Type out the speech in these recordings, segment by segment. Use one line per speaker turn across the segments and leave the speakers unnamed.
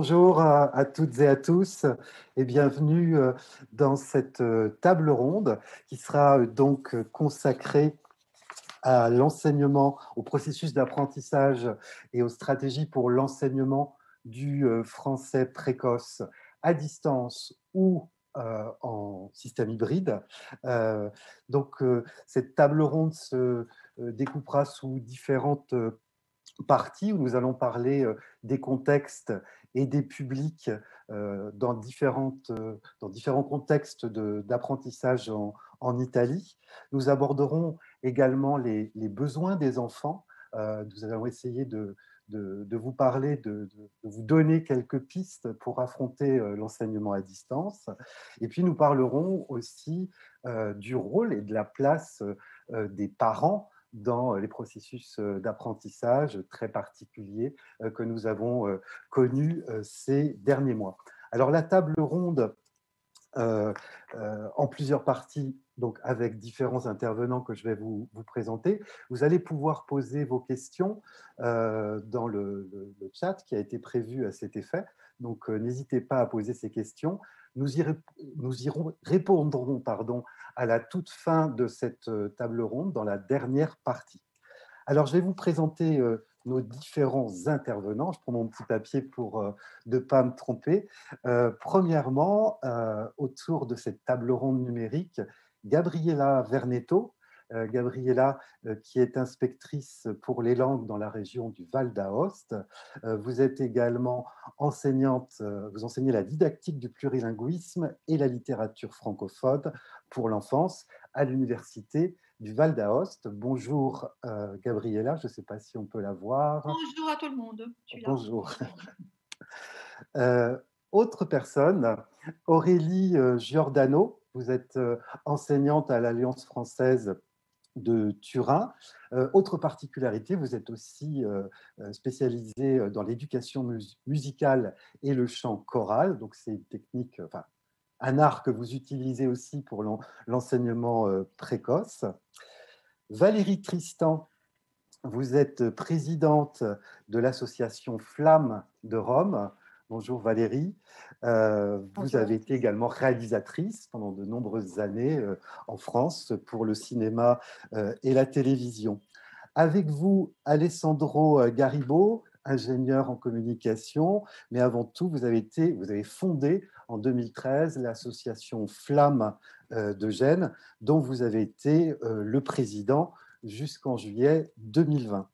Bonjour à toutes et à tous et bienvenue dans cette table ronde qui sera donc consacrée à l'enseignement, au processus d'apprentissage et aux stratégies pour l'enseignement du français précoce à distance ou en système hybride. Cette table ronde se découpera sous différentes partie où nous allons parler des contextes et des publics dans différents contextes d'apprentissage en Italie. Nous aborderons également les besoins des enfants. Nous allons essayer de vous parler, de vous donner quelques pistes pour affronter l'enseignement à distance. Et puis nous parlerons aussi du rôle et de la place des parents dans les processus d'apprentissage très particuliers que nous avons connus ces derniers mois. Alors la table ronde en plusieurs parties, donc avec différents intervenants que je vais vous présenter. Vous allez pouvoir poser vos questions dans le chat qui a été prévu à cet effet. Donc, n'hésitez pas à poser ces questions. Nous répondrons à la toute fin de cette table ronde, dans la dernière partie. Alors, je vais vous présenter nos différents intervenants. Je prends mon petit papier pour ne pas me tromper. Premièrement, autour de cette table ronde numérique, Gabriella Vernetto. Gabriella, qui est inspectrice pour les langues dans la région du Val d'Aoste. Vous êtes également enseignante, vous enseignez la didactique du plurilinguisme et la littérature francophone pour l'enfance à l'université du Val d'Aoste. Bonjour Gabriella, je ne sais pas si on peut la voir.
Bonjour à tout le monde, je suis là.
Bonjour. Autre personne, Aurélie Giordano, vous êtes enseignante à l'Alliance française de Turin. Autre particularité, vous êtes aussi spécialisée dans l'éducation musicale et le chant choral, donc c'est une technique, enfin, un art que vous utilisez aussi pour l'enseignement précoce. Valérie Tristan, vous êtes présidente de l'association Flamme de Rome. Bonjour Valérie. Vous avez été également réalisatrice pendant de nombreuses années en France pour le cinéma et la télévision. Avec vous, Alessandro Garibo, ingénieur en communication, mais avant tout, vous avez fondé en 2013 l'association Flamme de Gênes, dont vous avez été le président jusqu'en juillet 2020.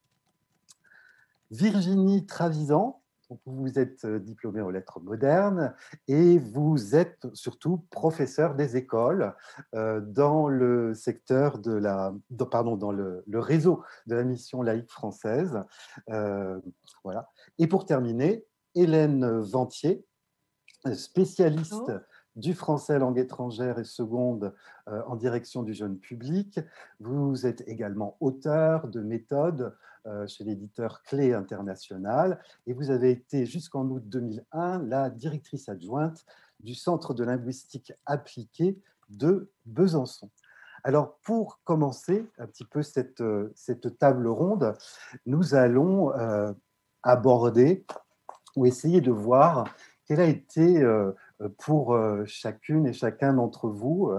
Virginie Travisan, vous êtes diplômée en lettres modernes et vous êtes surtout professeur des écoles dans le secteur dans le réseau de la mission laïque française. Voilà. Et pour terminer, Hélène Ventier, spécialiste du français langue étrangère et seconde en direction du jeune public. Vous êtes également auteur de méthodes chez l'éditeur Clé International et vous avez été jusqu'en août 2001 la directrice adjointe du Centre de linguistique appliquée de Besançon. Alors, pour commencer un petit peu cette table ronde, nous allons aborder ou essayer de voir quelle a été pour chacune et chacun d'entre vous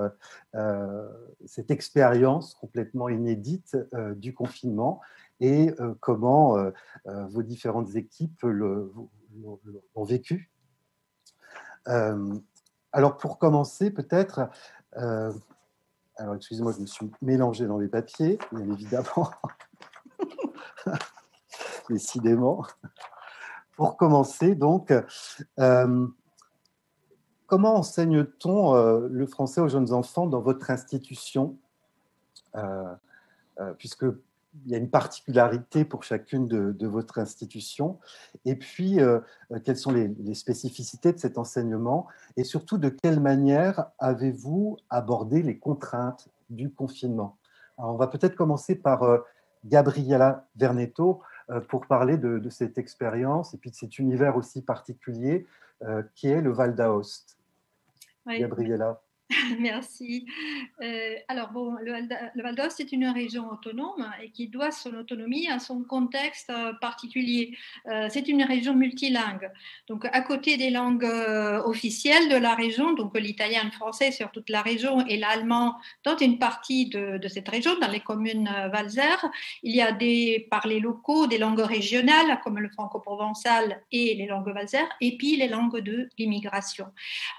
cette expérience complètement inédite du confinement et comment vos différentes équipes l'ont vécu. Alors, pour commencer, peut-être, alors excusez-moi, je me suis mélangé dans les papiers, bien évidemment, décidément. Pour commencer, donc, comment enseigne-t-on le français aux jeunes enfants dans votre institution puisqu'il y a une particularité pour chacune de votre institution. Et puis, quelles sont les spécificités de cet enseignement et surtout, de quelle manière avez-vous abordé les contraintes du confinement? Alors, on va peut-être commencer par Gabriella Vernetto pour parler de cette expérience et puis de cet univers aussi particulier qui est le Val d'Aoste.
Oui.
Gabriella.
Merci. Alors, bon, le Val d'Ost est une région autonome et qui doit son autonomie à son contexte particulier. C'est une région multilingue. Donc, à côté des langues officielles de la région, donc l'italien, le français sur toute la région et l'allemand dans une partie de cette région, dans les communes valsaires, il y a des parlers locaux, des langues régionales comme le franco-provençal et les langues valsaires, et puis les langues de l'immigration.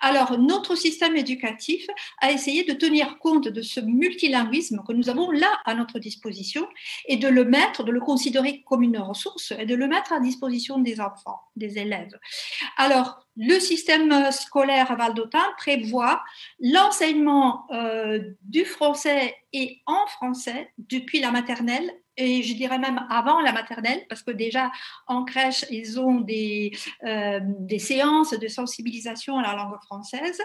Alors, notre système éducatif à essayer de tenir compte de ce multilinguisme que nous avons là à notre disposition et de le considérer comme une ressource et de le mettre à disposition des enfants, des élèves. Alors, le système scolaire valdôtain prévoit l'enseignement du français et en français depuis la maternelle et je dirais même avant la maternelle, parce que déjà en crèche, ils ont des séances de sensibilisation à la langue française,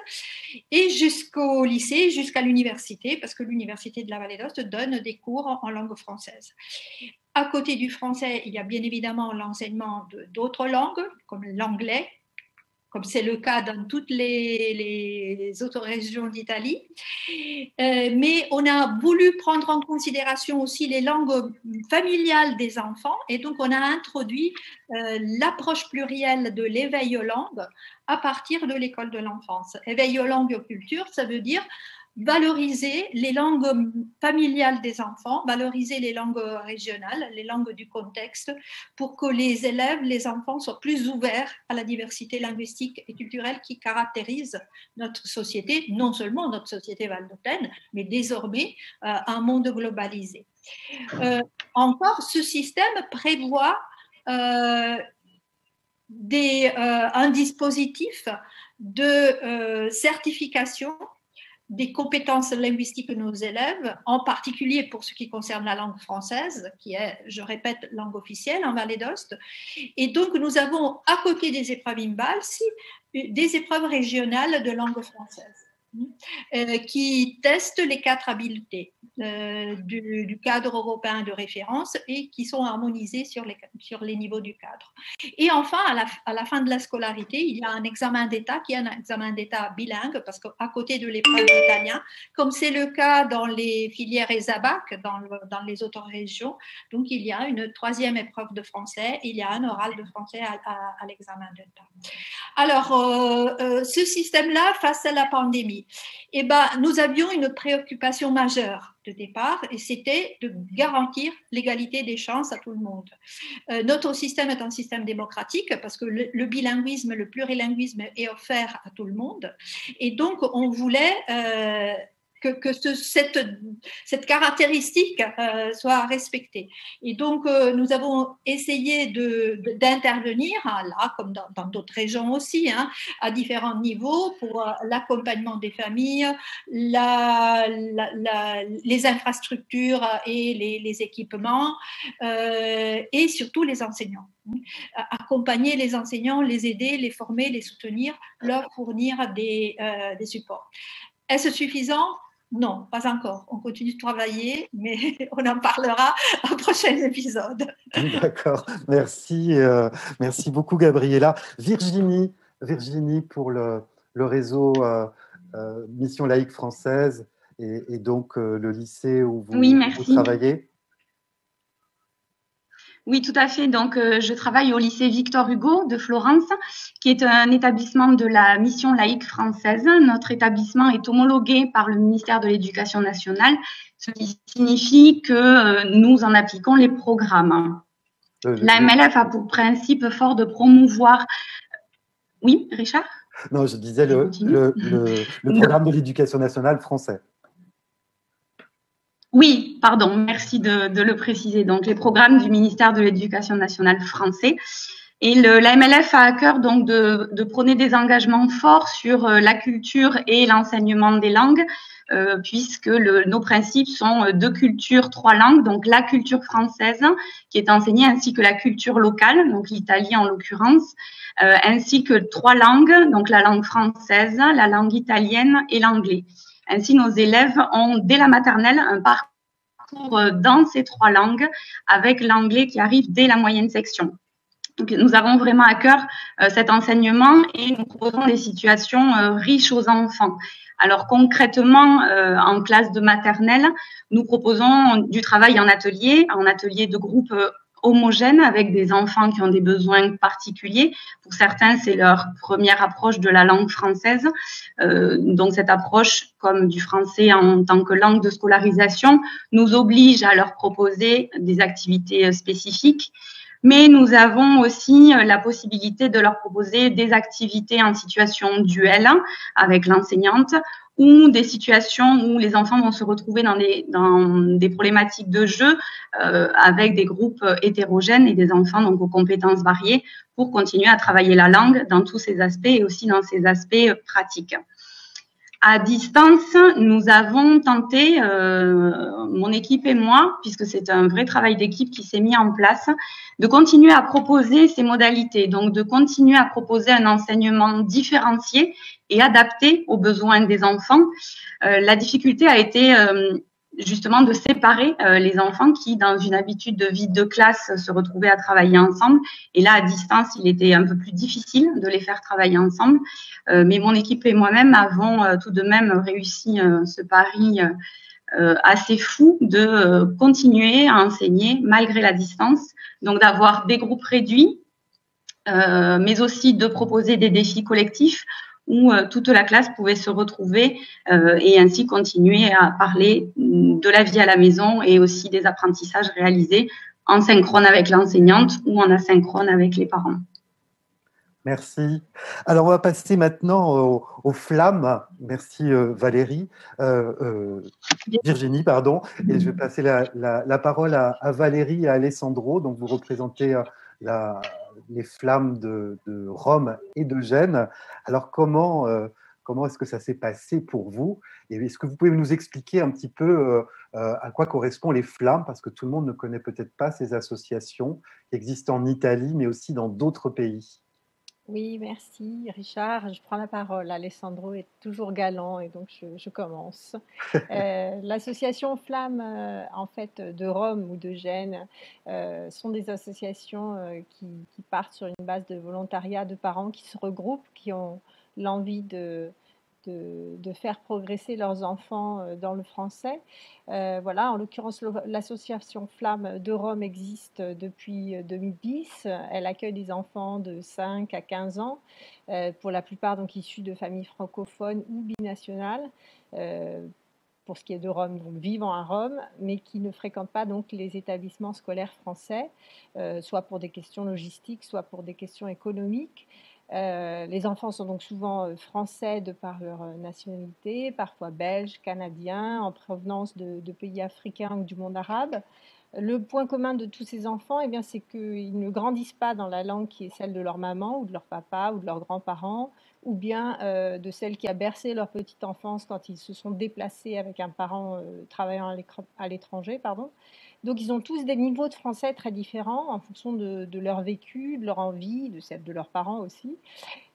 et jusqu'au lycée, jusqu'à l'université, parce que l'université de la Vallée d'Ost donne des cours en langue française. À côté du français, il y a bien évidemment l'enseignement d'autres langues, comme l'anglais, comme c'est le cas dans toutes les autres régions d'Italie. Mais on a voulu prendre en considération aussi les langues familiales des enfants et donc on a introduit l'approche plurielle de l'éveil aux langues à partir de l'école de l'enfance. Éveil aux langues et aux cultures, ça veut dire valoriser les langues familiales des enfants, valoriser les langues régionales, les langues du contexte, pour que les élèves, les enfants soient plus ouverts à la diversité linguistique et culturelle qui caractérise notre société, non seulement notre société valdôtaine, mais désormais un monde globalisé. Encore, ce système prévoit un dispositif de certification des compétences linguistiques de nos élèves, en particulier pour ce qui concerne la langue française, qui est, je répète, langue officielle en Vallée d'Ost. Et donc, nous avons, à côté des épreuves IMBALS, des épreuves régionales de langue française qui testent les 4 habiletés du cadre européen de référence et qui sont harmonisées sur les niveaux du cadre. Et enfin, à la fin de la scolarité, il y a un examen d'État qui est un examen d'État bilingue parce qu'à côté de l'épreuve d'italien, comme c'est le cas dans les filières ESABAC, dans les autres régions, donc il y a une 3e épreuve de français, il y a un oral de français à l'examen d'État. Alors, ce système-là, face à la pandémie, eh ben, nous avions une préoccupation majeure de départ et c'était de garantir l'égalité des chances à tout le monde. Notre système est un système démocratique parce que le bilinguisme, le plurilinguisme est offert à tout le monde et donc on voulait que cette caractéristique soit respectée. Et donc, nous avons essayé d'intervenir, là, comme dans d'autres régions aussi, à différents niveaux pour l'accompagnement des familles, les infrastructures et les équipements, et surtout les enseignants. Accompagner les enseignants, les aider, les former, les soutenir, leur fournir des supports. Est-ce suffisant ? Non, pas encore. On continue de travailler, mais on en parlera au prochain épisode.
D'accord. Merci, merci beaucoup, Gabriela. Virginie pour le réseau Mission laïque française et donc le lycée où vous travaillez.
Oui, tout à fait. Donc, je travaille au lycée Victor Hugo de Florence, qui est un établissement de la Mission laïque française. Notre établissement est homologué par le ministère de l'Éducation nationale, ce qui signifie que nous en appliquons les programmes. La MLF a pour principe fort de promouvoir… Oui, Richard ?
Non, je disais le programme de l'Éducation nationale français.
Oui, pardon, merci de le préciser. Donc, les programmes du ministère de l'Éducation nationale français. Et la MLF a à cœur donc de prôner des engagements forts sur la culture et l'enseignement des langues, puisque nos principes sont 2 cultures, 3 langues, donc la culture française qui est enseignée ainsi que la culture locale, donc l'italien en l'occurrence, ainsi que 3 langues, donc la langue française, la langue italienne et l'anglais. Ainsi, nos élèves ont, dès la maternelle, un parcours dans ces 3 langues, avec l'anglais qui arrive dès la moyenne section. Donc, nous avons vraiment à cœur cet enseignement et nous proposons des situations riches aux enfants. Alors concrètement, en classe de maternelle, nous proposons du travail en atelier de groupe homogène avec des enfants qui ont des besoins particuliers. Pour certains, c'est leur première approche de la langue française. Donc cette approche, comme du français en tant que langue de scolarisation, nous oblige à leur proposer des activités spécifiques. Mais nous avons aussi la possibilité de leur proposer des activités en situation duel avec l'enseignante ou des situations où les enfants vont se retrouver dans des problématiques de jeu avec des groupes hétérogènes et des enfants donc aux compétences variées pour continuer à travailler la langue dans tous ses aspects et aussi dans ses aspects pratiques. À distance, nous avons tenté, mon équipe et moi, puisque c'est un vrai travail d'équipe qui s'est mis en place, de continuer à proposer ces modalités, donc de continuer à proposer un enseignement différencié et adapté aux besoins des enfants. La difficulté a été justement de séparer les enfants qui, dans une habitude de vie de classe, se retrouvaient à travailler ensemble. Et là, à distance, il était un peu plus difficile de les faire travailler ensemble. Mais mon équipe et moi-même avons tout de même réussi ce pari assez fou de continuer à enseigner malgré la distance. Donc, d'avoir des groupes réduits, mais aussi de proposer des défis collectifs où toute la classe pouvait se retrouver et ainsi continuer à parler de la vie à la maison et aussi des apprentissages réalisés en synchrone avec l'enseignante ou en asynchrone avec les parents.
Merci. Alors, on va passer maintenant aux flammes. Merci Valérie. Virginie, pardon. Et je vais passer la parole à Valérie et à Alessandro. Donc, vous représentez les flammes de Rome et de Gênes. Alors, comment est-ce que ça s'est passé pour vous? Et est-ce que vous pouvez nous expliquer un petit peu à quoi correspondent les flammes? Parce que tout le monde ne connaît peut-être pas ces associations qui existent en Italie, mais aussi dans d'autres pays.
Oui, merci Richard. Je prends la parole. Alessandro est toujours galant et donc je commence. L'association Flamme, en fait, de Rome ou de Gênes, sont des associations qui partent sur une base de volontariat de parents qui se regroupent, qui ont l'envie de faire progresser leurs enfants dans le français. Voilà, en l'occurrence, l'association Flamme de Rome existe depuis 2010. Elle accueille des enfants de 5 à 15 ans, pour la plupart donc issus de familles francophones ou binationales. Pour ce qui est de Rome, donc vivant à Rome, mais qui ne fréquentent pas donc les établissements scolaires français, soit pour des questions logistiques, soit pour des questions économiques. Les enfants sont donc souvent français de par leur nationalité, parfois belges, canadiens, en provenance de pays africains ou du monde arabe. Le point commun de tous ces enfants, eh bien, c'est qu'ils ne grandissent pas dans la langue qui est celle de leur maman ou de leur papa ou de leurs grands-parents, ou bien de celle qui a bercé leur petite enfance quand ils se sont déplacés avec un parent travaillant à l'étranger. Donc, ils ont tous des niveaux de français très différents en fonction de leur vécu, de leur envie, de celle de leurs parents aussi.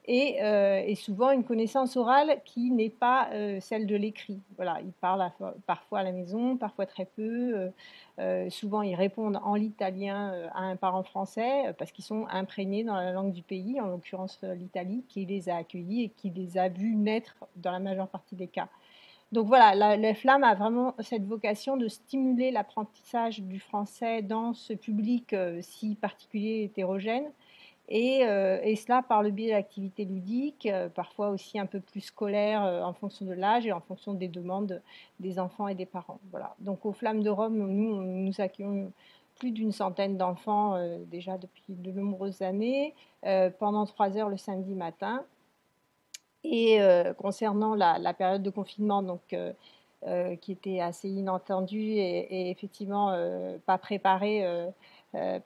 Et souvent une connaissance orale qui n'est pas celle de l'écrit. Voilà, ils parlent parfois à la maison, parfois très peu. Souvent, ils répondent en l'italien à un parent français parce qu'ils sont imprégnés dans la langue du pays, en l'occurrence l'Italie, qui les a accueillis et qui les a vus naître dans la majeure partie des cas. Donc voilà, la Flamme a vraiment cette vocation de stimuler l'apprentissage du français dans ce public si particulier et hétérogène. Et cela par le biais d'activités ludiques, parfois aussi un peu plus scolaires en fonction de l'âge et en fonction des demandes des enfants et des parents. Voilà. Donc aux Flammes de Rome, nous accueillons plus d'une centaine d'enfants déjà depuis de nombreuses années, pendant 3 heures le samedi matin. Et concernant la période de confinement, donc, qui était assez inattendue et effectivement pas préparée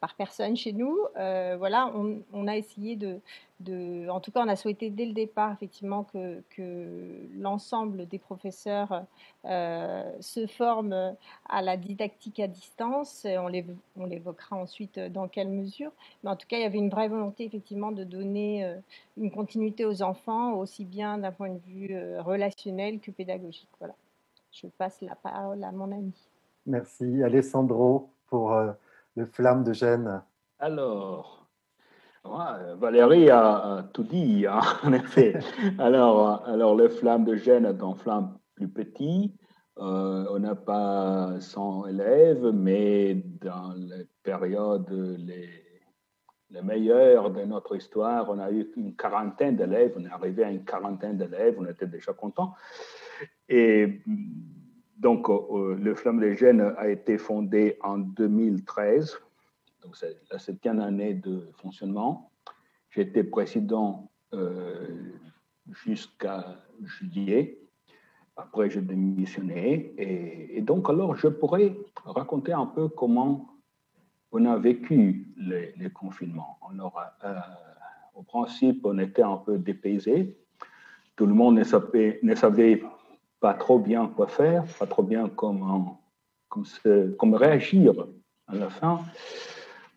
par personne chez nous. Voilà, on a essayé en tout cas, on a souhaité dès le départ effectivement que l'ensemble des professeurs se forment à la didactique à distance. On l'évoquera ensuite dans quelle mesure. Mais en tout cas, il y avait une vraie volonté effectivement de donner une continuité aux enfants, aussi bien d'un point de vue relationnel que pédagogique. Voilà. Je passe la parole à mon ami.
Merci Alessandro pour le Flamme de Gênes.
Alors, Ouais, Valérie a tout dit, hein, en effet. Alors, les flammes de Gênes est un flamme plus petit. On n'a pas 100 élèves, mais dans les périodes les meilleures de notre histoire, on a eu une quarantaine d'élèves. On est arrivé à une quarantaine d'élèves, on était déjà contents. Et donc, le Flamme des Gênes a été fondé en 2013. Donc, c'est la 7e année de fonctionnement. J'étais président jusqu'à juillet. Après, j'ai démissionné. Et donc, alors, je pourrais raconter un peu comment on a vécu les confinements. Au principe, on était un peu dépaysé. Tout le monde ne savait pas trop bien quoi faire, pas trop bien comment réagir à la fin.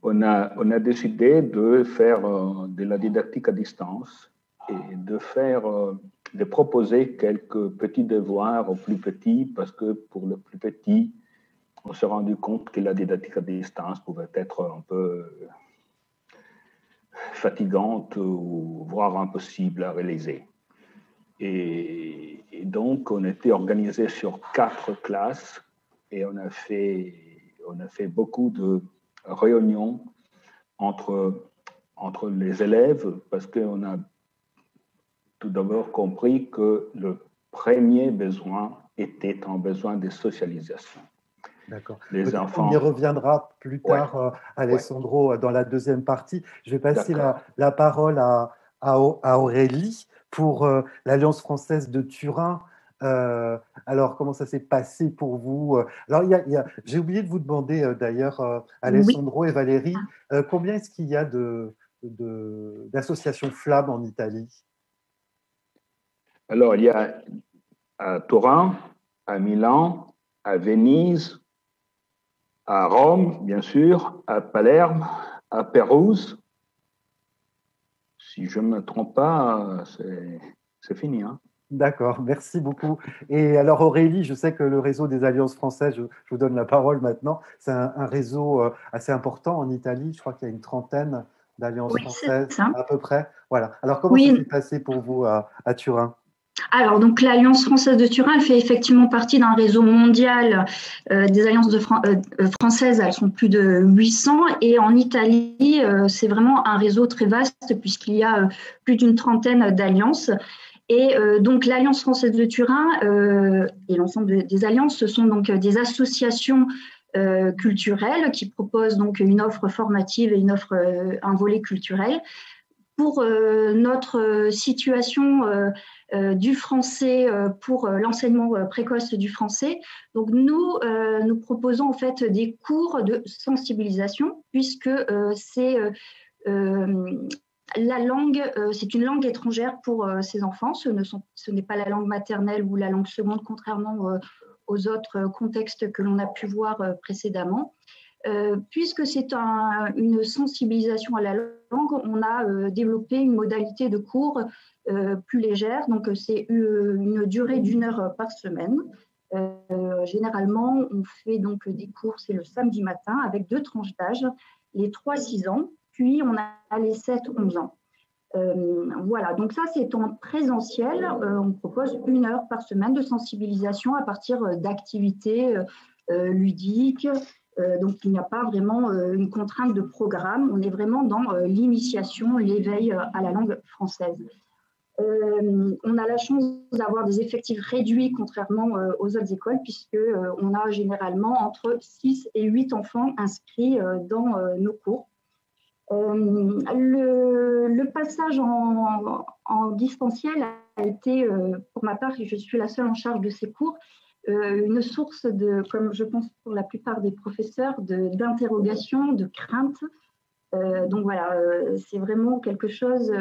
On a décidé de faire de la didactique à distance et de proposer quelques petits devoirs aux plus petits, parce que pour le plus petit, on s'est rendu compte que la didactique à distance pouvait être un peu fatigante ou voire impossible à réaliser. Et donc, on était organisé sur 4 classes et on a fait beaucoup de réunions entre les élèves, parce qu'on a tout d'abord compris que le premier besoin était un besoin de socialisation.
D'accord.
Les enfants...
On y reviendra plus tard, Alessandro, dans la deuxième partie. Je vais passer la parole à Aurélie pour l'Alliance française de Turin. Alors, comment ça s'est passé pour vous? Alors, j'ai oublié de vous demander d'ailleurs, Alessandro et Valérie, combien est-ce qu'il y a d'associations flammes en Italie?
Alors, il y a à Turin, à Milan, à Venise, à Rome, bien sûr, à Palerme, à Pérouse. Si je ne me trompe pas, c'est fini. Hein.
D'accord, merci beaucoup. Et alors Aurélie, je sais que le réseau des Alliances françaises, je vous donne la parole maintenant, c'est un réseau assez important en Italie. Je crois qu'il y a une trentaine d'Alliances françaises à peu près. Voilà. Alors comment ça s'est passé pour vous à Turin?
Alors, donc l'Alliance française de Turin, elle fait effectivement partie d'un réseau mondial des alliances françaises. Elles sont plus de 800. Et en Italie, c'est vraiment un réseau très vaste puisqu'il y a plus d'une trentaine d'alliances. Et donc, l'Alliance française de Turin et l'ensemble des alliances, ce sont donc des associations culturelles qui proposent donc une offre formative et un volet culturel. Pour notre situation du français, pour l'enseignement précoce du français, donc nous proposons en fait des cours de sensibilisation puisque c'est la langue, c'est une langue étrangère pour ces enfants. Ce n'est pas la langue maternelle ou la langue seconde, contrairement aux autres contextes que l'on a pu voir précédemment. Puisque c'est une sensibilisation à la langue, on a développé une modalité de cours plus légère. Donc, c'est une durée d'1 heure par semaine. Généralement, on fait donc des cours, c'est le samedi matin, avec 2 tranches d'âge, les 3-6 ans, puis on a les 7-11 ans. Voilà, donc ça, c'est en présentiel. On propose 1 heure par semaine de sensibilisation à partir d'activités ludiques. Donc, il n'y a pas vraiment une contrainte de programme. On est vraiment dans l'initiation, l'éveil à la langue française. On a la chance d'avoir des effectifs réduits, contrairement aux autres écoles, puisqu'on a généralement entre 6 et 8 enfants inscrits dans nos cours. Le passage en distanciel a été, pour ma part, je suis la seule en charge de ces cours, une source comme je pense pour la plupart des professeurs, d'interrogation, de crainte. Donc voilà, c'est vraiment quelque chose.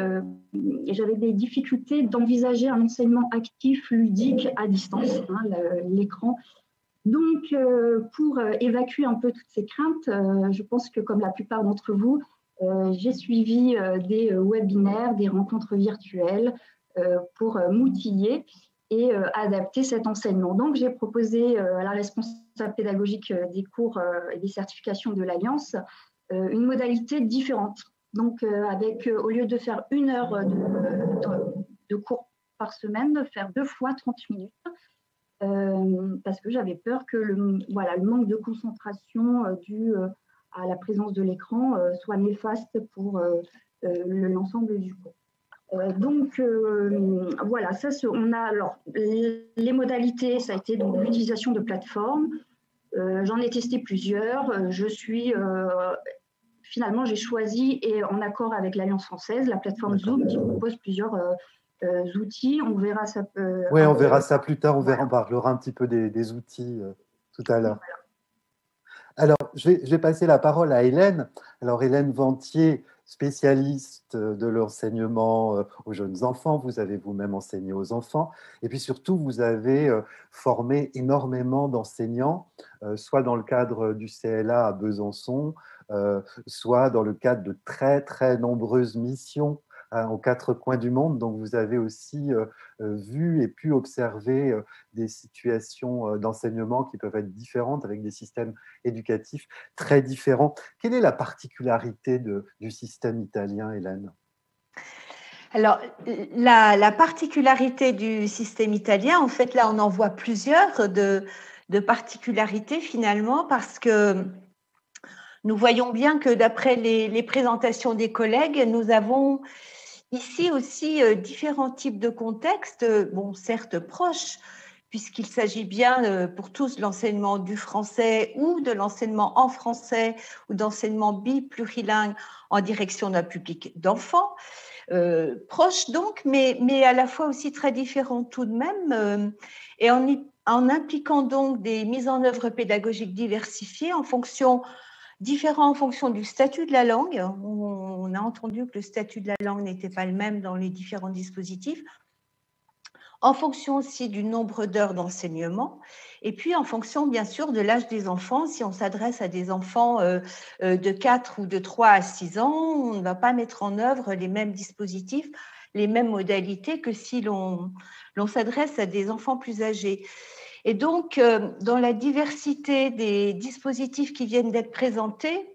J'avais des difficultés d'envisager un enseignement actif, ludique, à distance, l'écran. Donc, pour évacuer un peu toutes ces craintes, je pense que comme la plupart d'entre vous, j'ai suivi des webinaires, des rencontres virtuelles pour m'outiller et adapter cet enseignement. Donc, j'ai proposé à la responsable pédagogique des cours et des certifications de l'Alliance une modalité différente. Donc, au lieu de faire 1 heure de cours par semaine, de faire 2 fois 30 minutes, parce que j'avais peur que le manque de concentration dû à la présence de l'écran soit néfaste pour l'ensemble du cours. Voilà, on a alors les modalités, ça a été donc l'utilisation de plateformes. J'en ai testé plusieurs. Finalement, j'ai choisi, et en accord avec l'Alliance française, la plateforme Zoom qui propose plusieurs outils. On verra ça.
Oui, on verra ça plus tard. On parlera un petit peu des outils tout à l'heure. Voilà. Alors, je vais passer la parole à Hélène. Alors, Hélène Ventier, spécialiste de l'enseignement aux jeunes enfants. Vous avez vous-même enseigné aux enfants. Et puis surtout, vous avez formé énormément d'enseignants, soit dans le cadre du CLA à Besançon, soit dans le cadre de très, très nombreuses missions aux 4 coins du monde. Donc, vous avez aussi vu et pu observer des situations d'enseignement qui peuvent être différentes, avec des systèmes éducatifs très différents. Quelle est la particularité du système italien, Hélène ?
Alors, la particularité du système italien, en fait, là, on en voit plusieurs de particularités finalement, parce que nous voyons bien que d'après les présentations des collègues, nous avons ici aussi différents types de contextes, bon, certes proches, puisqu'il s'agit bien pour tous de l'enseignement du français ou de l'enseignement en français ou d'enseignement biplurilingue en direction d'un public d'enfants, proches donc, mais à la fois aussi très différents tout de même, et en impliquant donc des mises en œuvre pédagogiques diversifiées différents en fonction du statut de la langue. On a entendu que le statut de la langue n'était pas le même dans les différents dispositifs, en fonction aussi du nombre d'heures d'enseignement, et puis en fonction bien sûr de l'âge des enfants. Si on s'adresse à des enfants de 4 ou de 3 à 6 ans, on ne va pas mettre en œuvre les mêmes dispositifs, les mêmes modalités que si l'on s'adresse à des enfants plus âgés. Et donc, dans la diversité des dispositifs qui viennent d'être présentés,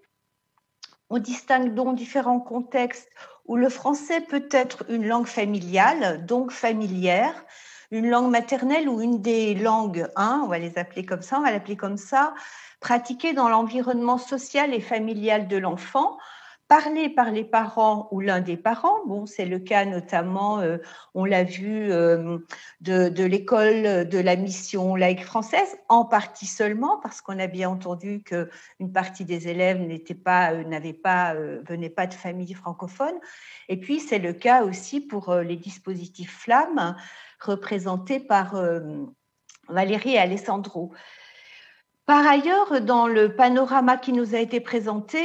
on distingue donc différents contextes où le français peut être une langue familiale, donc familière, une langue maternelle ou une des langues 1, on va l'appeler comme ça, pratiquée dans l'environnement social et familial de l'enfant, parlée par les parents ou l'un des parents. Bon, c'est le cas notamment, on l'a vu, de l'école de la mission laïque française, en partie seulement, parce qu'on a bien entendu qu'une partie des élèves venaient pas de familles francophones. Et puis, c'est le cas aussi pour les dispositifs Flamme, représentés par Valérie et Alessandro. Par ailleurs, dans le panorama qui nous a été présenté,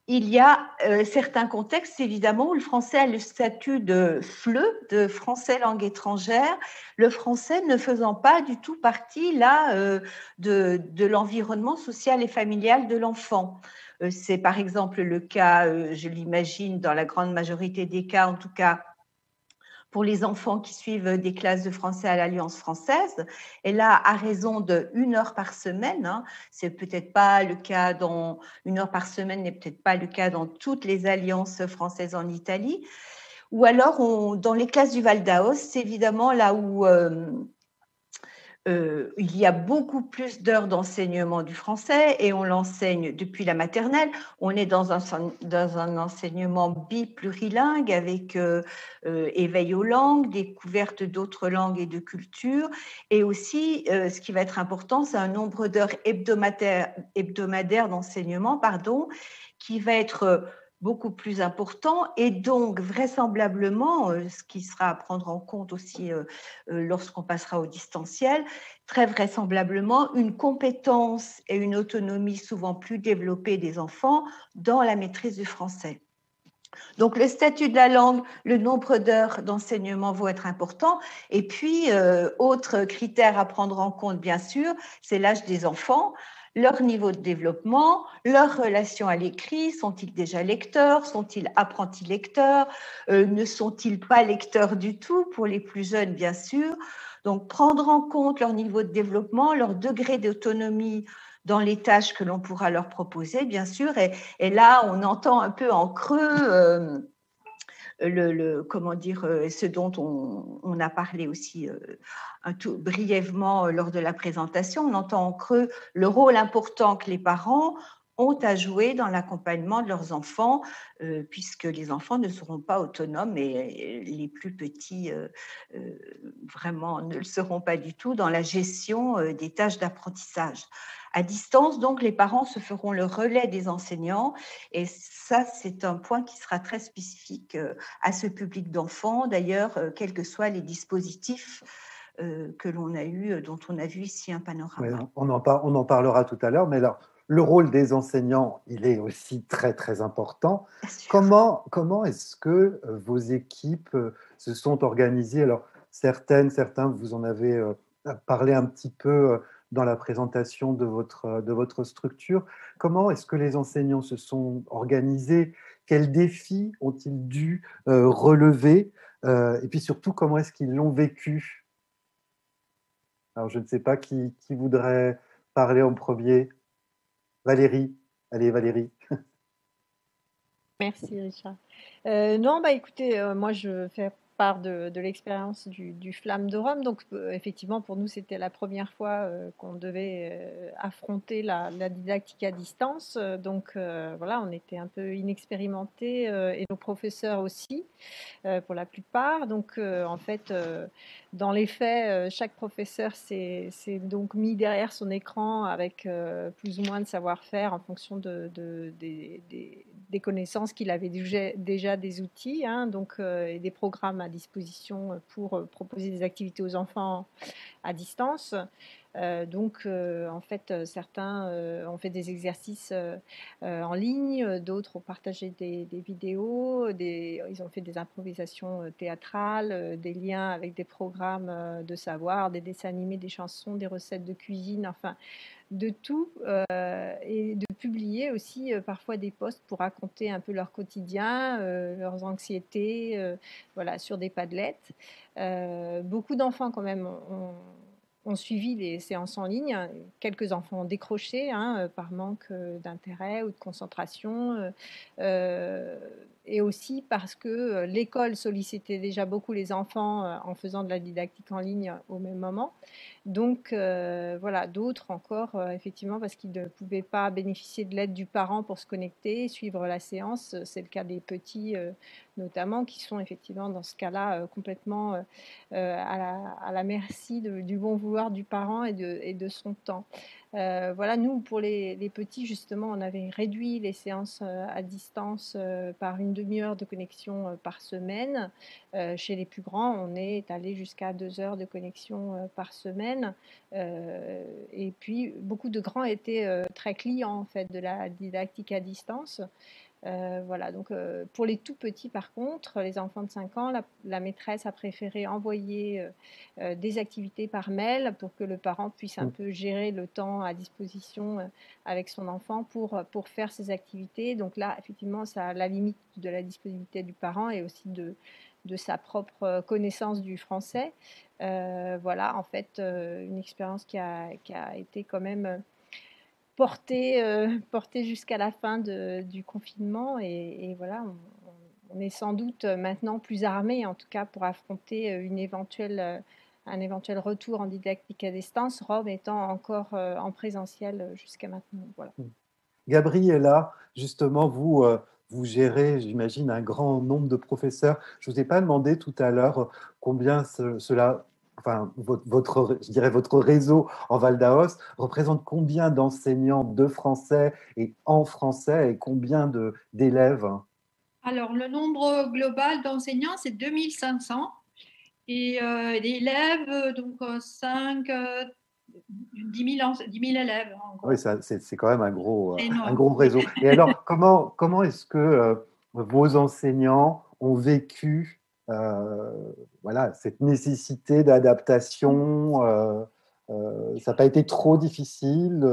il y a certains contextes, évidemment, où le français a le statut de FLE, de français langue étrangère, le français ne faisant pas du tout partie, là, de l'environnement social et familial de l'enfant. C'est par exemple le cas, je l'imagine, dans la grande majorité des cas, en tout cas, pour les enfants qui suivent des classes de français à l'Alliance française. Et là, à raison de 1 heure par semaine, hein, c'est peut-être pas le cas 1 heure par semaine n'est peut-être pas le cas dans toutes les alliances françaises en Italie. Ou alors, dans les classes du Val d'Aoste, c'est évidemment là où il y a beaucoup plus d'heures d'enseignement du français et on l'enseigne depuis la maternelle. On est dans un enseignement biplurilingue avec éveil aux langues, découverte d'autres langues et de cultures. Et aussi, ce qui va être important, c'est un nombre d'heures hebdomadaires d'enseignement, qui va être beaucoup plus important et donc vraisemblablement, ce qui sera à prendre en compte aussi lorsqu'on passera au distanciel, très vraisemblablement une compétence et une autonomie souvent plus développée des enfants dans la maîtrise du français. Donc, le statut de la langue, le nombre d'heures d'enseignement vont être importants. Et puis, autre critère à prendre en compte, bien sûr, c'est l'âge des enfants. Leur niveau de développement, leur relation à l'écrit, sont-ils déjà lecteurs, sont-ils apprentis lecteurs, ne sont-ils pas lecteurs du tout pour les plus jeunes, bien sûr. Donc, prendre en compte leur niveau de développement, leur degré d'autonomie dans les tâches que l'on pourra leur proposer, bien sûr. Et là, on entend un peu en creux comment dire, ce dont on a parlé aussi brièvement lors de la présentation. On entend en creux le rôle important que les parents ont à jouer dans l'accompagnement de leurs enfants, puisque les enfants ne seront pas autonomes et les plus petits vraiment ne le seront pas du tout dans la gestion des tâches d'apprentissage. À distance, donc, les parents se feront le relais des enseignants et ça, c'est un point qui sera très spécifique à ce public d'enfants, d'ailleurs, quels que soient les dispositifs que l'on a eu, dont on a vu ici un panorama.
Ouais, on en parlera tout à l'heure, mais alors, le rôle des enseignants, il est aussi très, très important. Comment est-ce que vos équipes se sont organisées? Alors, certains, vous en avez parlé un petit peu dans la présentation de votre structure. Comment est-ce que les enseignants se sont organisés? Quels défis ont-ils dû relever? Et puis surtout, comment est-ce qu'ils l'ont vécu? Alors, je ne sais pas qui voudrait parler en premier. Valérie. Allez, Valérie.
Merci, Richard. Non, écoutez, moi, je fais part de l'expérience du Flamme de Rome. Donc, effectivement, pour nous, c'était la première fois qu'on devait affronter la didactique à distance. Donc, voilà, on était un peu inexpérimentés et nos professeurs aussi, pour la plupart. Donc, en fait, dans les faits, chaque professeur s'est donc mis derrière son écran avec plus ou moins de savoir-faire en fonction des connaissances qu'il avait déjà des outils, hein, donc, et des programmes à disposition pour proposer des activités aux enfants à distance. Donc, en fait, certains ont fait des exercices en ligne, d'autres ont partagé des vidéos, ils ont fait des improvisations théâtrales, des liens avec des programmes de savoir, des dessins animés, des chansons, des recettes de cuisine, enfin, de tout, et de publier aussi parfois des posts pour raconter un peu leur quotidien, leurs anxiétés, voilà, sur des Padlet. Beaucoup d'enfants quand même ont suivi les séances en ligne. Quelques enfants ont décroché, hein, par manque d'intérêt ou de concentration, et aussi parce que l'école sollicitait déjà beaucoup les enfants en faisant de la didactique en ligne au même moment. Donc, voilà, d'autres encore, effectivement, parce qu'ils ne pouvaient pas bénéficier de l'aide du parent pour se connecter, suivre la séance. C'est le cas des petits, notamment, qui sont effectivement dans ce cas-là complètement à la merci du bon vouloir du parent et de son temps. Voilà, nous, pour les petits, justement, on avait réduit les séances à distance par une demi-heure de connexion par semaine. Chez les plus grands, on est allé jusqu'à 2 heures de connexion par semaine. Et puis, beaucoup de grands étaient très clients, en fait, de la didactique à distance. Voilà, donc pour les tout petits, par contre, les enfants de 5 ans, la maîtresse a préféré envoyer des activités par mail pour que le parent puisse un peu gérer le temps à disposition avec son enfant pour faire ces activités. Donc là, effectivement, ça a la limite de la disponibilité du parent et aussi de sa propre connaissance du français. Voilà, en fait, une expérience qui a été quand même porté jusqu'à la fin du confinement. Et voilà, on est sans doute maintenant plus armé, en tout cas, pour affronter un éventuel retour en didactique à distance, Rome étant encore en présentiel jusqu'à maintenant. Voilà.
Gabriella, justement, vous gérez, j'imagine, un grand nombre de professeurs. Je ne vous ai pas demandé tout à l'heure combien cela, enfin, je dirais votre réseau en Val d'Aoste représente combien d'enseignants de français et en français et combien d'élèves?
Alors, le nombre global d'enseignants, c'est 2500 et d'élèves, donc 10 000 élèves. En gros.
Oui, c'est quand même un gros réseau. Et alors, comment est-ce que vos enseignants ont vécu voilà, cette nécessité d'adaptation? Ça n'a pas été trop difficile?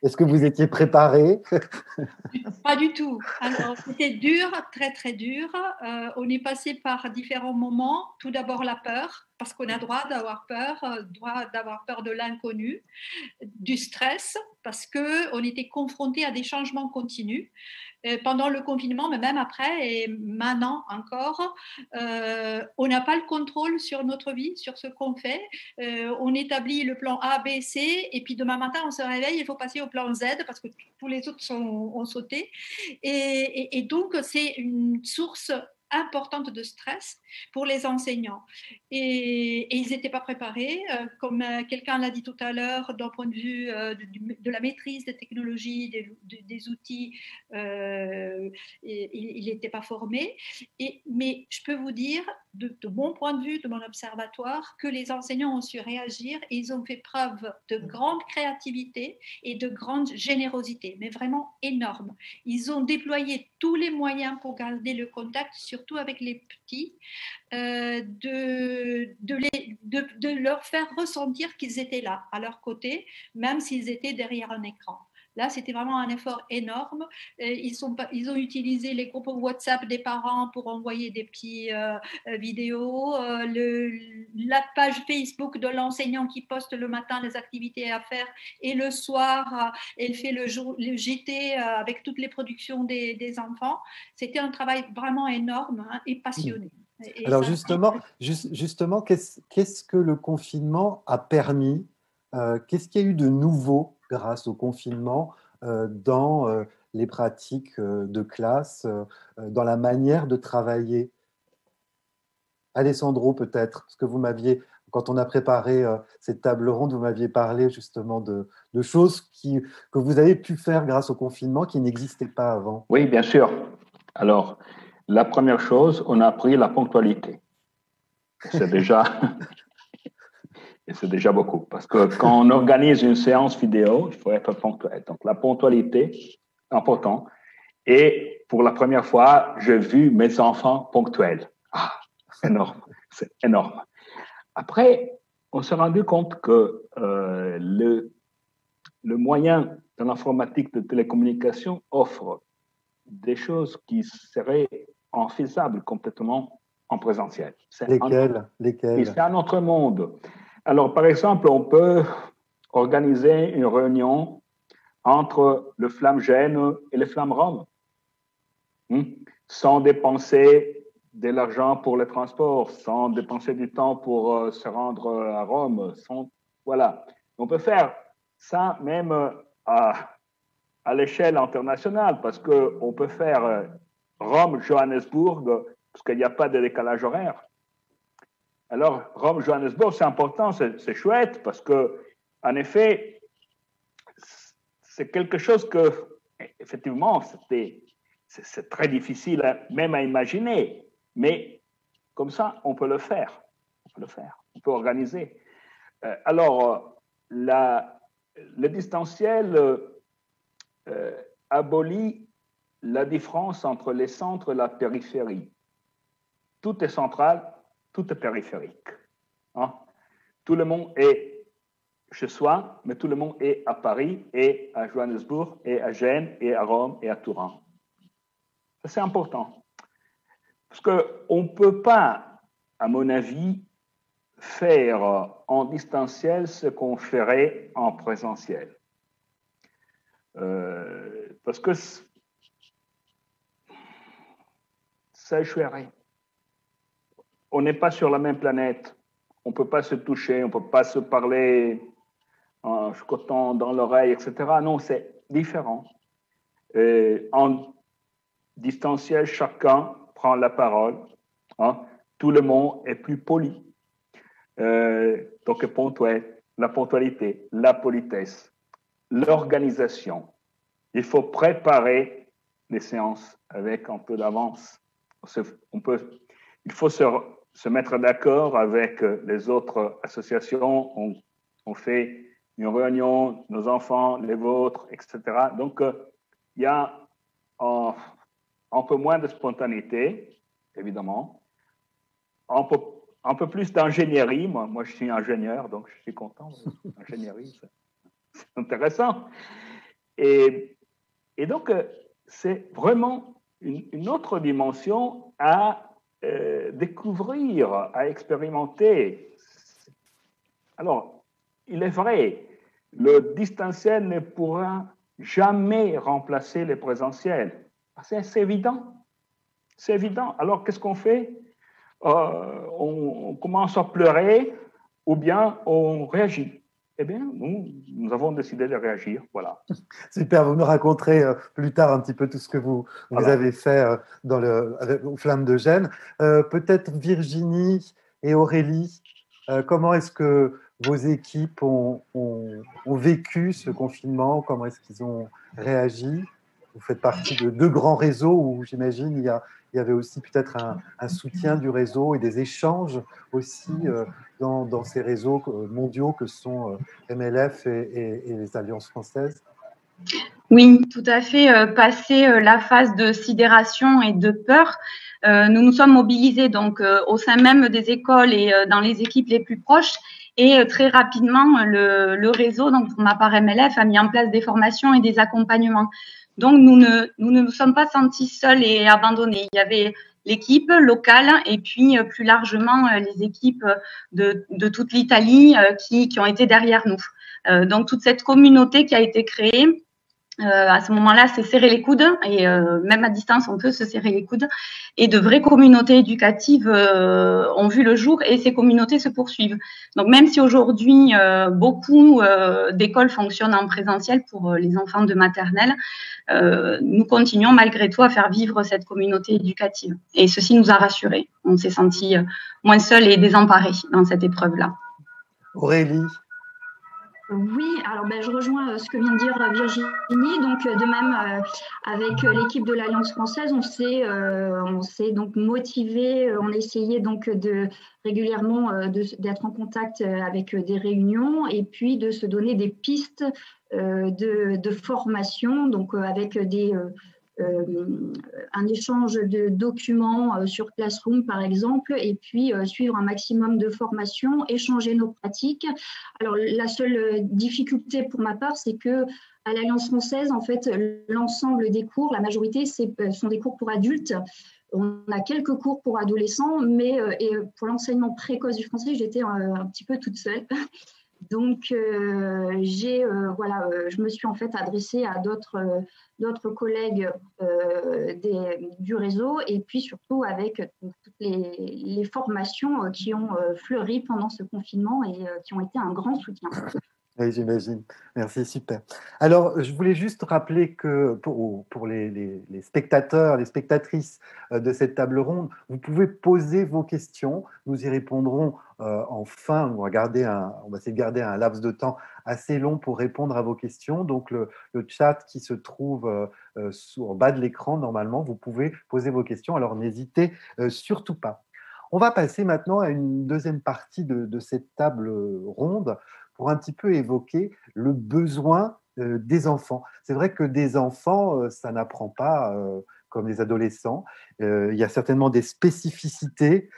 Est-ce que vous étiez préparé?
Pas du tout. Alors, c'était dur, très très dur. On est passé par différents moments. Tout d'abord la peur, parce qu'on a droit d'avoir peur de l'inconnu, du stress, parce qu'on était confronté à des changements continus. Pendant le confinement, mais même après et maintenant encore, on n'a pas le contrôle sur notre vie, sur ce qu'on fait. On établit le plan A, B, C, et puis demain matin, on se réveille, il faut passer au plan Z parce que tous les autres ont sauté. Et donc, c'est une source importante de stress pour les enseignants. Et ils n'étaient pas préparés. Comme quelqu'un l'a dit tout à l'heure, d'un point de vue de la maîtrise des technologies, des outils, il n'était pas formé. Mais je peux vous dire, de mon point de vue, de mon observatoire, que les enseignants ont su réagir et ils ont fait preuve de grande créativité et de grande générosité, mais vraiment énorme. Ils ont déployé tous les moyens pour garder le contact, surtout avec les petits, de leur faire ressentir qu'ils étaient là, à leur côté, même s'ils étaient derrière un écran. Là, c'était vraiment un effort énorme. Ils ont utilisé les groupes WhatsApp des parents pour envoyer des petits vidéos, la page Facebook de l'enseignant qui poste le matin les activités à faire et le soir, elle fait le JT avec toutes les productions des enfants. C'était un travail vraiment énorme et passionné. Et
alors
ça,
justement qu'est-ce que le confinement a permis? Qu'est-ce qu'il y a eu de nouveau grâce au confinement dans les pratiques de classe, dans la manière de travailler? Alessandro, peut-être, parce que vous m'aviez, quand on a préparé cette table ronde, vous m'aviez parlé justement de choses que vous avez pu faire grâce au confinement qui n'existaient pas avant.
Oui, bien sûr. Alors, la première chose, on a appris la ponctualité. C'est déjà, c'est déjà beaucoup. Parce que quand on organise une séance vidéo, il faut être ponctuel. Donc, la ponctualité, important. Et pour la première fois, j'ai vu mes enfants ponctuels. Ah, énorme. C'est énorme. Après, on s'est rendu compte que le moyen de l'informatique de télécommunication offre des choses qui seraient infaisables complètement en présentiel.
Lesquelles?
C'est un autre monde. Alors, par exemple, on peut organiser une réunion entre le Flamme Gênes et le Flamme Rome, sans dépenser de l'argent pour le transport, sans dépenser du temps pour se rendre à Rome. Voilà. On peut faire ça même à l'échelle internationale, parce qu'on peut faire Rome-Johannesburg, parce qu'il n'y a pas de décalage horaire. Alors, Rome-Johannesburg, c'est important, c'est chouette, parce que, en effet, c'est quelque chose que, effectivement, c'est très difficile même à imaginer, mais comme ça, on peut le faire. On peut organiser. Alors, le distanciel abolit la différence entre les centres et la périphérie. Tout est central, tout est périphérique. Tout le monde est chez soi, mais tout le monde est à Paris, et à Johannesburg, et à Gênes, et à Rome, et à Turin. Ça, c'est important. Parce qu'on ne peut pas, à mon avis, faire en distanciel ce qu'on ferait en présentiel. Parce que ça échouerait. On n'est pas sur la même planète. On ne peut pas se toucher, on ne peut pas se parler en chuchotant dans l'oreille, etc. Non, c'est différent. En distanciel, chacun prend la parole. Tout le monde est plus poli. Donc, ponctuel, la ponctualité, la politesse, l'organisation. Il faut préparer les séances avec un peu d'avance. Il faut se mettre d'accord avec les autres associations. On fait une réunion, nos enfants, les vôtres, etc. Donc, il y a un peu moins de spontanéité, évidemment, un peu plus d'ingénierie. Moi, je suis ingénieur, donc je suis content. L'ingénierie, c'est intéressant. Et donc, c'est vraiment une autre dimension à découvrir, à expérimenter. Alors, il est vrai, le distanciel ne pourra jamais remplacer le présentiel. C'est évident. C'est évident. Alors, qu'est-ce qu'on fait? On commence à pleurer ou bien on réagit. Eh bien, nous avons décidé de réagir. Voilà.
Super, vous nous raconterez plus tard un petit peu tout ce que vous avez fait aux Flammes de Gênes. Peut-être Virginie et Aurélie, comment est-ce que vos équipes ont vécu ce confinement? Comment est-ce qu'ils ont réagi? Vous faites partie de deux grands réseaux où, j'imagine, il y avait aussi peut-être un soutien du réseau et des échanges aussi dans ces réseaux mondiaux que sont MLF et les Alliances françaises.
Oui, tout à fait. Passé la phase de sidération et de peur, nous nous sommes mobilisés donc au sein même des écoles et dans les équipes les plus proches. Et très rapidement, le réseau, donc pour ma part MLF, a mis en place des formations et des accompagnements. Donc nous ne nous sommes pas sentis seuls et abandonnés. Il y avait l'équipe locale et puis plus largement les équipes de toute l'Italie qui ont été derrière nous. Donc toute cette communauté qui a été créée, à ce moment-là, c'est serrer les coudes et même à distance, on peut se serrer les coudes. Et de vraies communautés éducatives ont vu le jour et ces communautés se poursuivent. Donc même si aujourd'hui beaucoup d'écoles fonctionnent en présentiel pour les enfants de maternelle, nous continuons malgré tout à faire vivre cette communauté éducative. Et ceci nous a rassurés. On s'est sentis moins seuls et désemparés dans cette épreuve-là.
Aurélie?
Oui, alors je rejoins ce que vient de dire Virginie. Donc de même avec l'équipe de l'Alliance française, on s'est donc motivé, on a essayé donc de régulièrement d'être en contact avec des réunions et puis de se donner des pistes de formation, donc avec un échange de documents sur Classroom par exemple, et puis suivre un maximum de formations, échanger nos pratiques. Alors la seule difficulté pour ma part, c'est que à l'Alliance française, en fait, l'ensemble des cours, la majorité, sont des cours pour adultes. On a quelques cours pour adolescents, mais et pour l'enseignement précoce du français, j'étais un petit peu toute seule. Donc, je me suis en fait adressée à d'autres collègues du réseau et puis surtout avec toutes les formations qui ont fleuri pendant ce confinement et qui ont été un grand soutien.
Oui, j'imagine. Merci, super. Alors, je voulais juste rappeler que pour les spectateurs, les spectatrices de cette table ronde, vous pouvez poser vos questions. Nous y répondrons en fin. On va essayer de garder un laps de temps assez long pour répondre à vos questions. Donc, le chat qui se trouve en bas de l'écran, normalement, vous pouvez poser vos questions. Alors, n'hésitez surtout pas. On va passer maintenant à une deuxième partie de cette table ronde pour un petit peu évoquer le besoin des enfants. C'est vrai que des enfants, ça n'apprend pas comme les adolescents. Il y a certainement des spécificités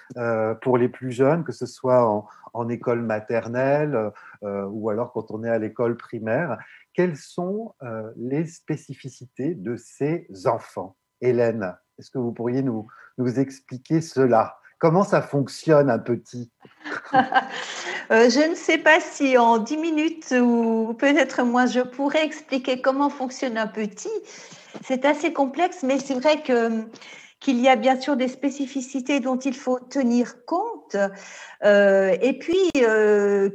pour les plus jeunes, que ce soit en école maternelle ou alors quand on est à l'école primaire. Quelles sont les spécificités de ces enfants? Hélène, est-ce que vous pourriez nous expliquer cela? Comment ça fonctionne un petit?
Je ne sais pas si en 10 minutes ou peut-être moins, je pourrais expliquer comment fonctionne un petit. C'est assez complexe, mais c'est vrai qu'il y a bien sûr des spécificités dont il faut tenir compte et puis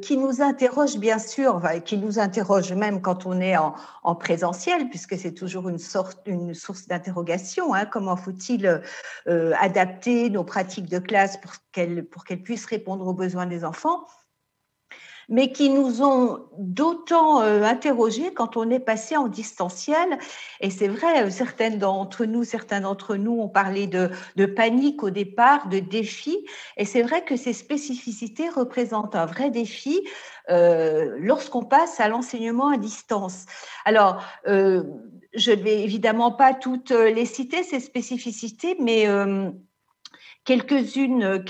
qui nous interrogent bien sûr, qui nous interrogent même quand on est en présentiel, puisque c'est toujours une source d'interrogation. Comment faut-il adapter nos pratiques de classe pour qu'elles puissent répondre aux besoins des enfants, mais qui nous ont d'autant interrogés quand on est passé en distanciel. Et c'est vrai, certains d'entre nous ont parlé de panique au départ, de défi. Et c'est vrai que ces spécificités représentent un vrai défi lorsqu'on passe à l'enseignement à distance. Alors, je ne vais évidemment pas toutes les citer, ces spécificités, mais quelques-unes,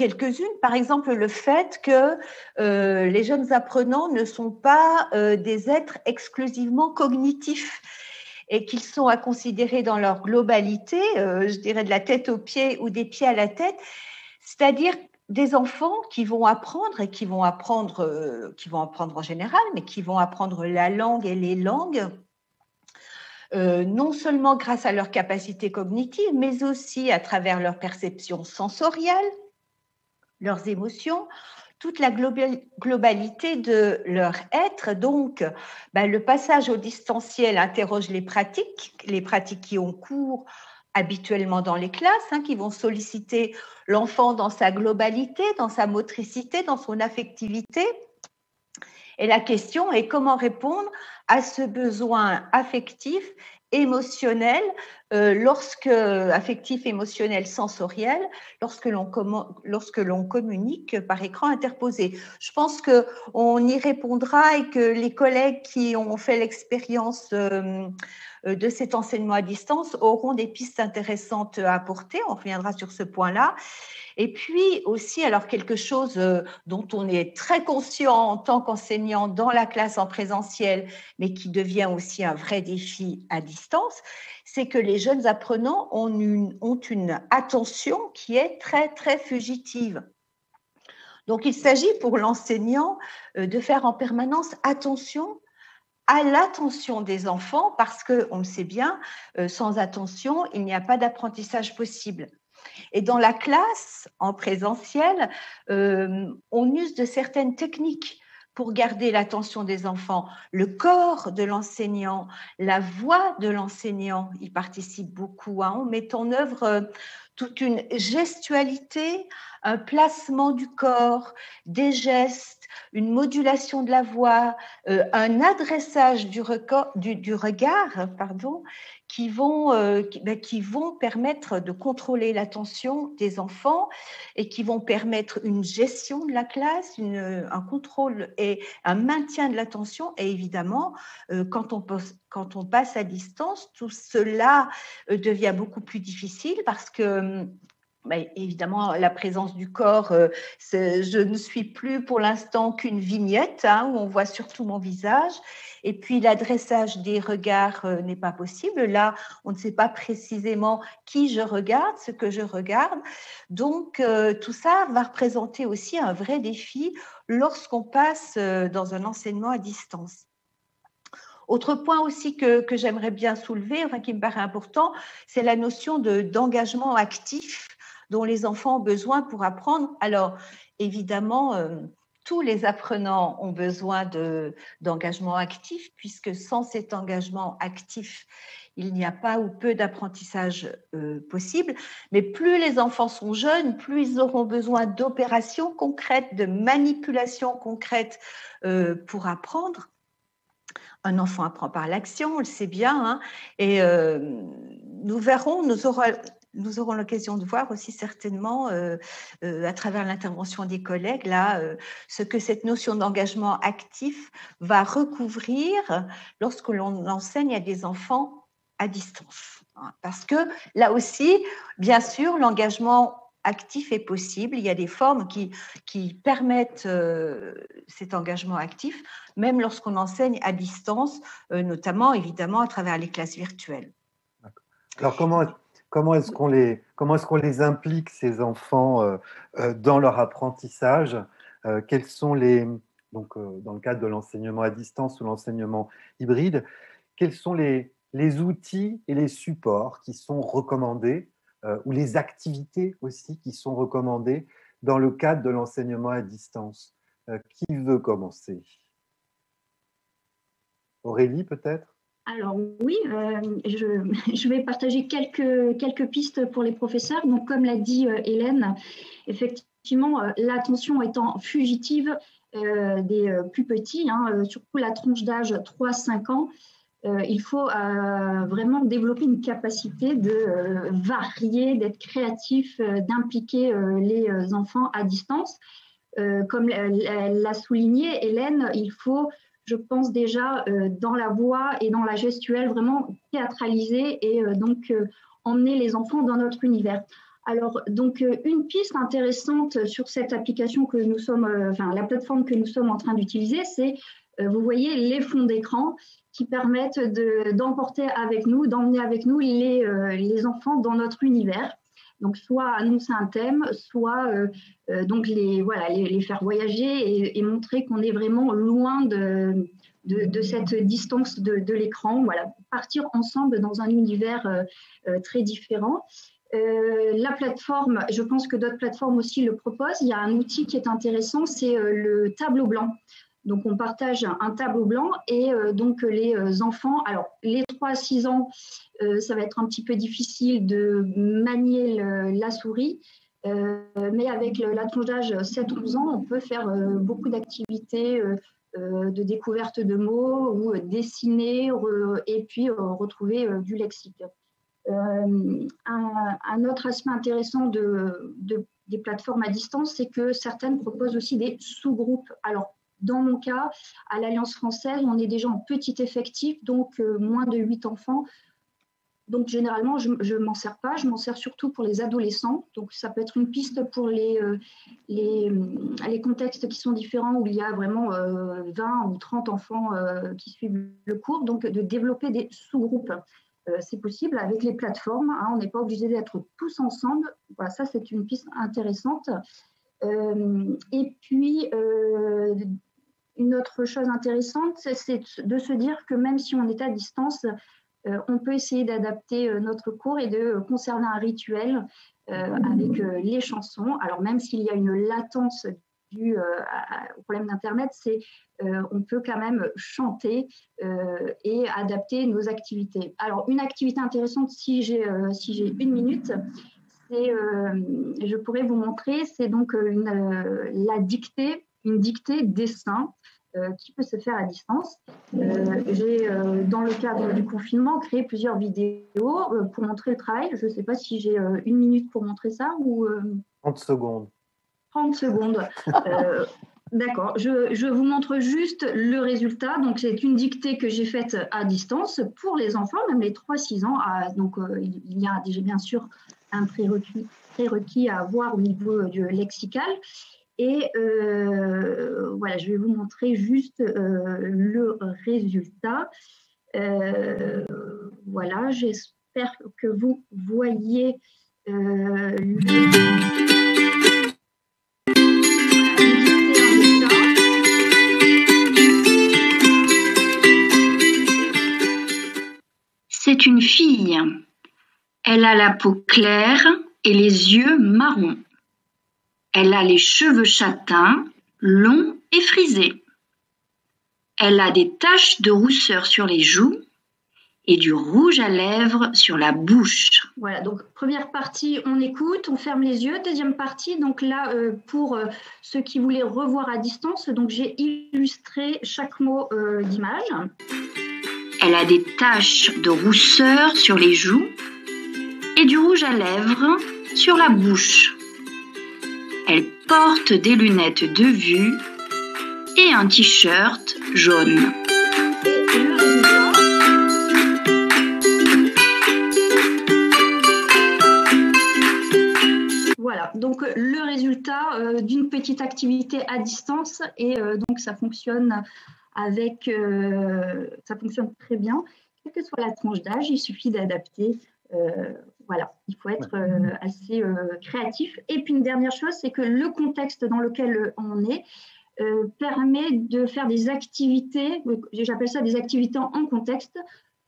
par exemple le fait que les jeunes apprenants ne sont pas des êtres exclusivement cognitifs. et qu'ils sont à considérer dans leur globalité, je dirais de la tête aux pieds ou des pieds à la tête, c'est-à-dire des enfants qui vont apprendre et qui vont apprendre en général, mais qui vont apprendre la langue et les langues, non seulement grâce à leur capacité cognitive, mais aussi à travers leur perception sensorielle, leurs émotions, toute la globalité de leur être. Donc, le passage au distanciel interroge les pratiques qui ont cours habituellement dans les classes, qui vont solliciter l'enfant dans sa globalité, dans sa motricité, dans son affectivité. Et la question est comment répondre à ce besoin affectif, émotionnel, affectif, émotionnel, sensoriel, lorsque l'on communique par écran interposé. Je pense qu'on y répondra et que les collègues qui ont fait l'expérience de cet enseignement à distance auront des pistes intéressantes à apporter. On reviendra sur ce point-là. Et puis aussi, alors quelque chose dont on est très conscient en tant qu'enseignant dans la classe en présentiel, mais qui devient aussi un vrai défi à distance, c'est que les jeunes apprenants ont une attention qui est très, très fugitive. Donc, il s'agit pour l'enseignant de faire en permanence attention à l'attention des enfants, parce qu'on le sait bien, sans attention, il n'y a pas d'apprentissage possible. Et dans la classe, en présentiel, on use de certaines techniques pour garder l'attention des enfants. Le corps de l'enseignant, la voix de l'enseignant y participe beaucoup. On met en œuvre toute une gestualité, un placement du corps, des gestes, une modulation de la voix, un adressage du regard, qui vont permettre de contrôler l'attention des enfants et qui vont permettre une gestion de la classe, un contrôle et un maintien de l'attention. Et évidemment, quand on passe à distance, tout cela devient beaucoup plus difficile parce que évidemment, la présence du corps, je ne suis plus pour l'instant qu'une vignette où on voit surtout mon visage. Et puis, l'adressage des regards n'est pas possible. Là, on ne sait pas précisément qui je regarde, ce que je regarde. Donc, tout ça va représenter aussi un vrai défi lorsqu'on passe dans un enseignement à distance. Autre point aussi que j'aimerais bien soulever, qui me paraît important, c'est la notion d'engagement actif dont les enfants ont besoin pour apprendre. Alors, évidemment, tous les apprenants ont besoin d'engagement actif, puisque sans cet engagement actif, il n'y a pas ou peu d'apprentissage possible. Mais plus les enfants sont jeunes, plus ils auront besoin d'opérations concrètes, de manipulations concrètes pour apprendre. Un enfant apprend par l'action, on le sait bien, et nous aurons l'occasion de voir aussi certainement à travers l'intervention des collègues là ce que cette notion d'engagement actif va recouvrir lorsque l'on enseigne à des enfants à distance. Parce que là aussi, bien sûr, l'engagement actif est possible. Il y a des formes qui permettent cet engagement actif, même lorsqu'on enseigne à distance, notamment évidemment à travers les classes virtuelles.
Alors comment est-ce qu'on les implique, ces enfants, dans leur apprentissage? Quels sont donc dans le cadre de l'enseignement à distance ou l'enseignement hybride, quels sont les outils et les supports qui sont recommandés, ou les activités aussi qui sont recommandées dans le cadre de l'enseignement à distance? Qui veut commencer? Aurélie, peut-être?
Alors oui, je vais partager quelques pistes pour les professeurs. Donc comme l'a dit Hélène, effectivement, l'attention étant fugitive des plus petits, surtout la tranche d'âge 3-5 ans, il faut vraiment développer une capacité de varier, d'être créatif, d'impliquer les enfants à distance. Comme l'a souligné Hélène, il faut, je pense déjà, dans la voix et dans la gestuelle, vraiment théâtraliser et donc emmener les enfants dans notre univers. Alors, donc, une piste intéressante sur cette application que nous sommes, la plateforme que nous sommes en train d'utiliser, c'est vous voyez les fonds d'écran qui permettent d'emmener avec nous les enfants dans notre univers. Donc, soit annoncer un thème, soit donc les faire voyager et montrer qu'on est vraiment loin de cette distance de l'écran. Voilà, partir ensemble dans un univers très différent. La plateforme, je pense que d'autres plateformes aussi le proposent. Il y a un outil qui est intéressant, c'est le tableau blanc. Donc, on partage un tableau blanc et donc les enfants, alors les 3 à 6 ans, ça va être un petit peu difficile de manier la souris, mais avec la tranche d'âge 7-11 ans, on peut faire beaucoup d'activités de découverte de mots ou dessiner et puis retrouver du lexique. Un autre aspect intéressant des plateformes à distance, c'est que certaines proposent aussi des sous-groupes. Alors, dans mon cas, à l'Alliance française, on est déjà en petit effectif, donc moins de 8 enfants. Donc, généralement, je ne m'en sers pas. Je m'en sers surtout pour les adolescents. Donc, ça peut être une piste pour les contextes qui sont différents, où il y a vraiment 20 ou 30 enfants qui suivent le cours. Donc, de développer des sous-groupes. C'est possible avec les plateformes. Hein, on n'est pas obligé d'être tous ensemble. Voilà, ça, c'est une piste intéressante. Et puis, une autre chose intéressante, c'est de se dire que même si on est à distance, on peut essayer d'adapter notre cours et de conserver un rituel avec les chansons. Alors, même s'il y a une latence due au problème d'Internet, on peut quand même chanter et adapter nos activités. Alors, une activité intéressante, si j'ai 1 minute, je pourrais vous montrer, c'est donc une dictée dessin qui peut se faire à distance. J'ai, dans le cadre du confinement, créé plusieurs vidéos pour montrer le travail. Je ne sais pas si j'ai 1 minute pour montrer ça ou…
30 secondes.
30 secondes. D'accord. Je vous montre juste le résultat. Donc, c'est une dictée que j'ai faite à distance pour les enfants, même les 3-6 ans. Donc, il y a déjà bien sûr un prérequis à avoir au niveau du lexical. Et voilà, je vais vous montrer juste le résultat. Voilà, j'espère que vous voyez
C'est une fille. Elle a la peau claire et les yeux marrons. Elle a les cheveux châtains, longs et frisés. Elle a des taches de rousseur sur les joues et du rouge à lèvres sur la bouche.
Voilà, donc première partie, on écoute, on ferme les yeux. Deuxième partie, donc là, pour ceux qui voulaient revoir à distance, donc j'ai illustré chaque mot d'image.
Elle a des taches de rousseur sur les joues et du rouge à lèvres sur la bouche. Elle porte des lunettes de vue et un t-shirt jaune.
Et le résultat. Voilà, donc le résultat d'une petite activité à distance et donc ça fonctionne ça fonctionne très bien. Quelle que soit la tranche d'âge, il suffit d'adapter. Voilà, il faut être assez créatif. Et puis une dernière chose, c'est que le contexte dans lequel on est permet de faire des activités, j'appelle ça des activités en contexte.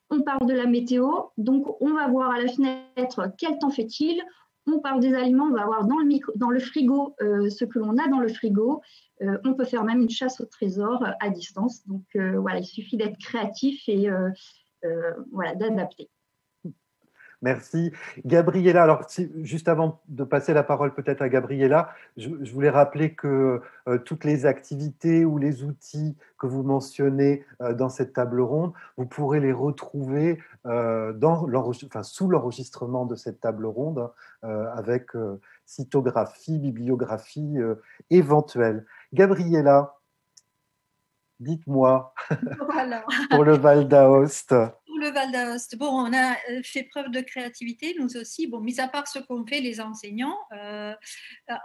On parle de la météo, donc on va voir à la fenêtre quel temps fait-il. On parle des aliments, on va voir dans le frigo ce que l'on a dans le frigo. On peut faire même une chasse au trésor à distance. Donc voilà, il suffit d'être créatif et voilà, d'adapter.
Merci. Gabriella, alors juste avant de passer la parole peut-être à Gabriella, je voulais rappeler que toutes les activités ou les outils que vous mentionnez dans cette table ronde, vous pourrez les retrouver sous l'enregistrement de cette table ronde avec cytographie, bibliographie éventuelle. Gabriella, dites-moi,
Voilà.
pour le Val d'Aoste.
Pour le Val d'Aoste, bon, on a fait preuve de créativité, nous aussi. Bon, mis à part ce qu'ont fait les enseignants,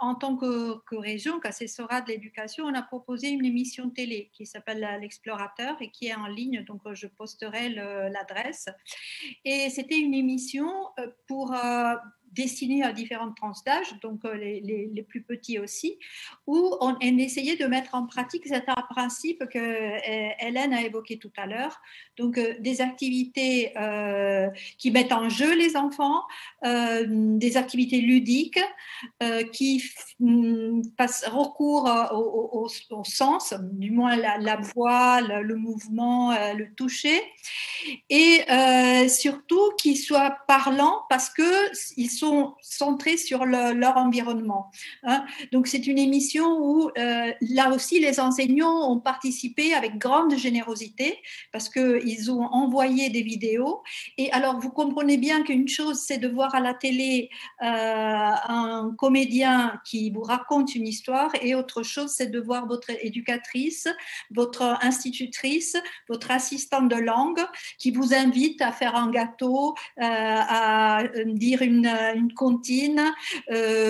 en tant que région, qu'assessorat de l'éducation, on a proposé une émission télé qui s'appelle L'Explorateur et qui est en ligne, donc je posterai l'adresse. Et c'était une émission pour destinée à différentes tranches d'âge, donc les plus petits aussi, où on essayait de mettre en pratique certains principes que Hélène a évoqués tout à l'heure, donc des activités qui mettent en jeu les enfants, des activités ludiques qui passent recours au sens, du moins la voix, le mouvement, le toucher, et surtout qui soient parlants parce qu'ils sont centrés sur leur environnement. Hein. Donc c'est une émission où là aussi les enseignants ont participé avec grande générosité parce qu'ils ont envoyé des vidéos. Et alors vous comprenez bien qu'une chose c'est de voir à la télé un comédien qui vous raconte une histoire et autre chose c'est de voir votre éducatrice, votre institutrice, votre assistante de langue qui vous invite à faire un gâteau, à dire une comptine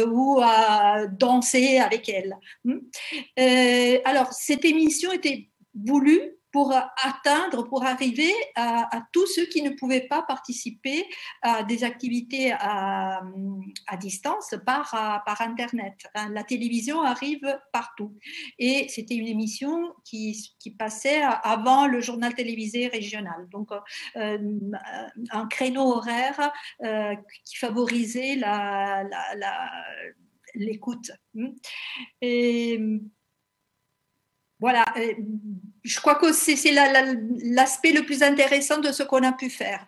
ou à danser avec elle. Alors, cette émission était voulue pour atteindre, pour arriver à tous ceux qui ne pouvaient pas participer à des activités à distance par Internet. La télévision arrive partout. Et c'était une émission qui passait avant le journal télévisé régional. Donc, un créneau horaire qui favorisait l'écoute. Et voilà, je crois que c'est l'aspect le plus intéressant de ce qu'on a pu faire,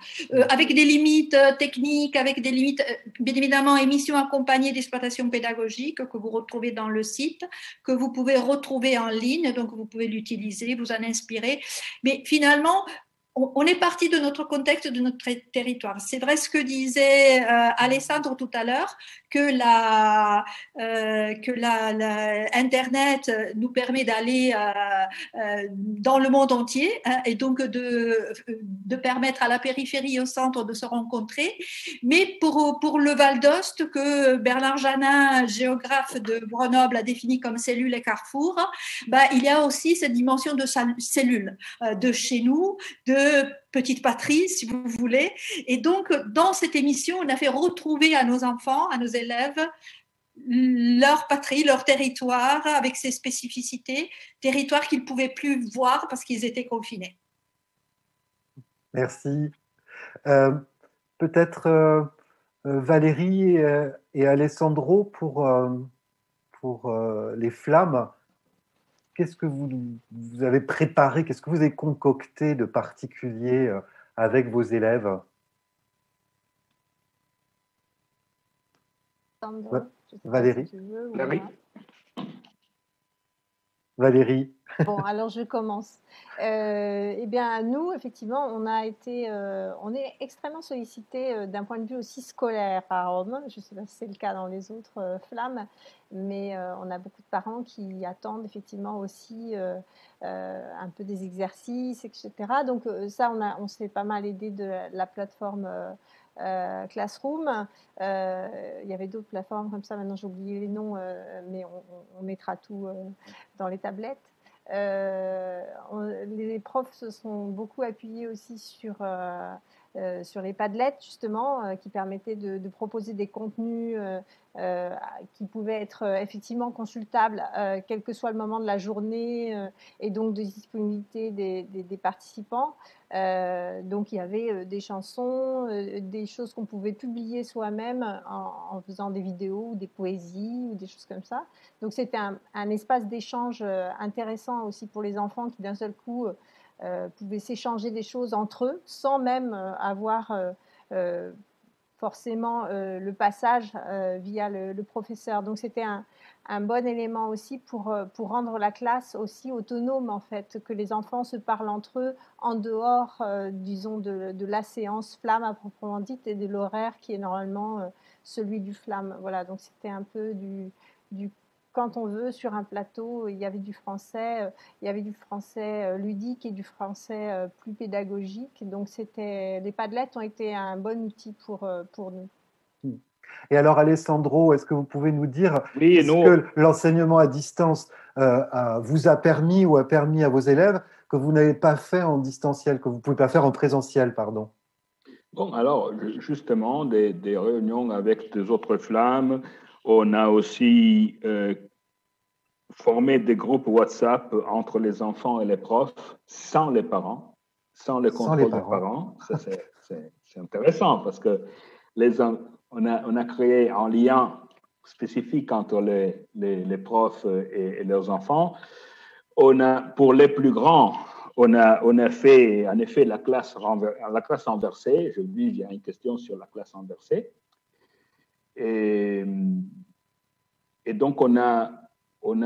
avec des limites techniques, avec des limites, bien évidemment, émissions accompagnées d'exploitation pédagogique que vous retrouvez dans le site, que vous pouvez retrouver en ligne, donc vous pouvez l'utiliser, vous en inspirer, mais finalement, on est parti de notre contexte, de notre territoire. C'est vrai ce que disait Alessandro tout à l'heure, que Internet nous permet d'aller dans le monde entier hein, et donc de permettre à la périphérie et au centre de se rencontrer. Mais pour le Val d'Ost, que Bernard Janin, géographe de Grenoble, a défini comme cellule et carrefour, il y a aussi cette dimension de cellule, de chez nous, de petite patrie, si vous voulez. Et donc, dans cette émission, on a fait retrouver à nos enfants, à nos élèves, leur patrie, leur territoire, avec ses spécificités, territoire qu'ils ne pouvaient plus voir parce qu'ils étaient confinés.
Merci. Peut-être Valérie et Alessandro pour les flammes. Qu'est-ce que vous avez préparé, qu'est-ce que vous avez concocté de particulier avec vos élèves? Valérie. Valérie.
Bon, alors je commence. Eh bien, nous, effectivement, on est extrêmement sollicité d'un point de vue aussi scolaire à Rome. Je ne sais pas si c'est le cas dans les autres flammes, mais on a beaucoup de parents qui attendent effectivement aussi un peu des exercices, etc. Donc ça, on s'est pas mal aidé de la plateforme Classroom. Il y avait d'autres plateformes comme ça, maintenant j'ai oublié les noms, mais on mettra tout dans les tablettes. Les profs se sont beaucoup appuyés aussi sur les Padlet justement, qui permettaient de proposer des contenus qui pouvaient être effectivement consultables quel que soit le moment de la journée et donc de disponibilité des participants. Donc il y avait des chansons, des choses qu'on pouvait publier soi-même en faisant des vidéos ou des poésies ou des choses comme ça. Donc c'était un espace d'échange intéressant aussi pour les enfants qui d'un seul coup pouvaient s'échanger des choses entre eux sans même avoir forcément le passage via le professeur. Donc c'était un bon élément aussi pour rendre la classe aussi autonome en fait, que les enfants se parlent entre eux en dehors, disons, de la séance flamme à proprement dite et de l'horaire qui est normalement celui du flamme. Voilà, donc c'était un peu du quand on veut, sur un plateau, il y avait du français ludique et du français plus pédagogique. Donc, les Padlet ont été un bon outil pour nous.
Et alors, Alessandro, est-ce que vous pouvez nous dire
Oui,
ce que l'enseignement à distance vous a permis ou a permis à vos élèves que vous n'avez pas fait en distanciel, que vous ne pouvez pas faire en présentiel, pardon?
Bon, alors, justement, des réunions avec des autres flammes. On a aussi formé des groupes WhatsApp entre les enfants et les profs, sans les parents, sans le contrôle des parents. Ça, c'est intéressant parce que on a créé un lien spécifique entre les profs et leurs enfants. Pour les plus grands, on a fait en effet la classe renversée. Je dis, il y a une question sur la classe renversée. Et donc, on a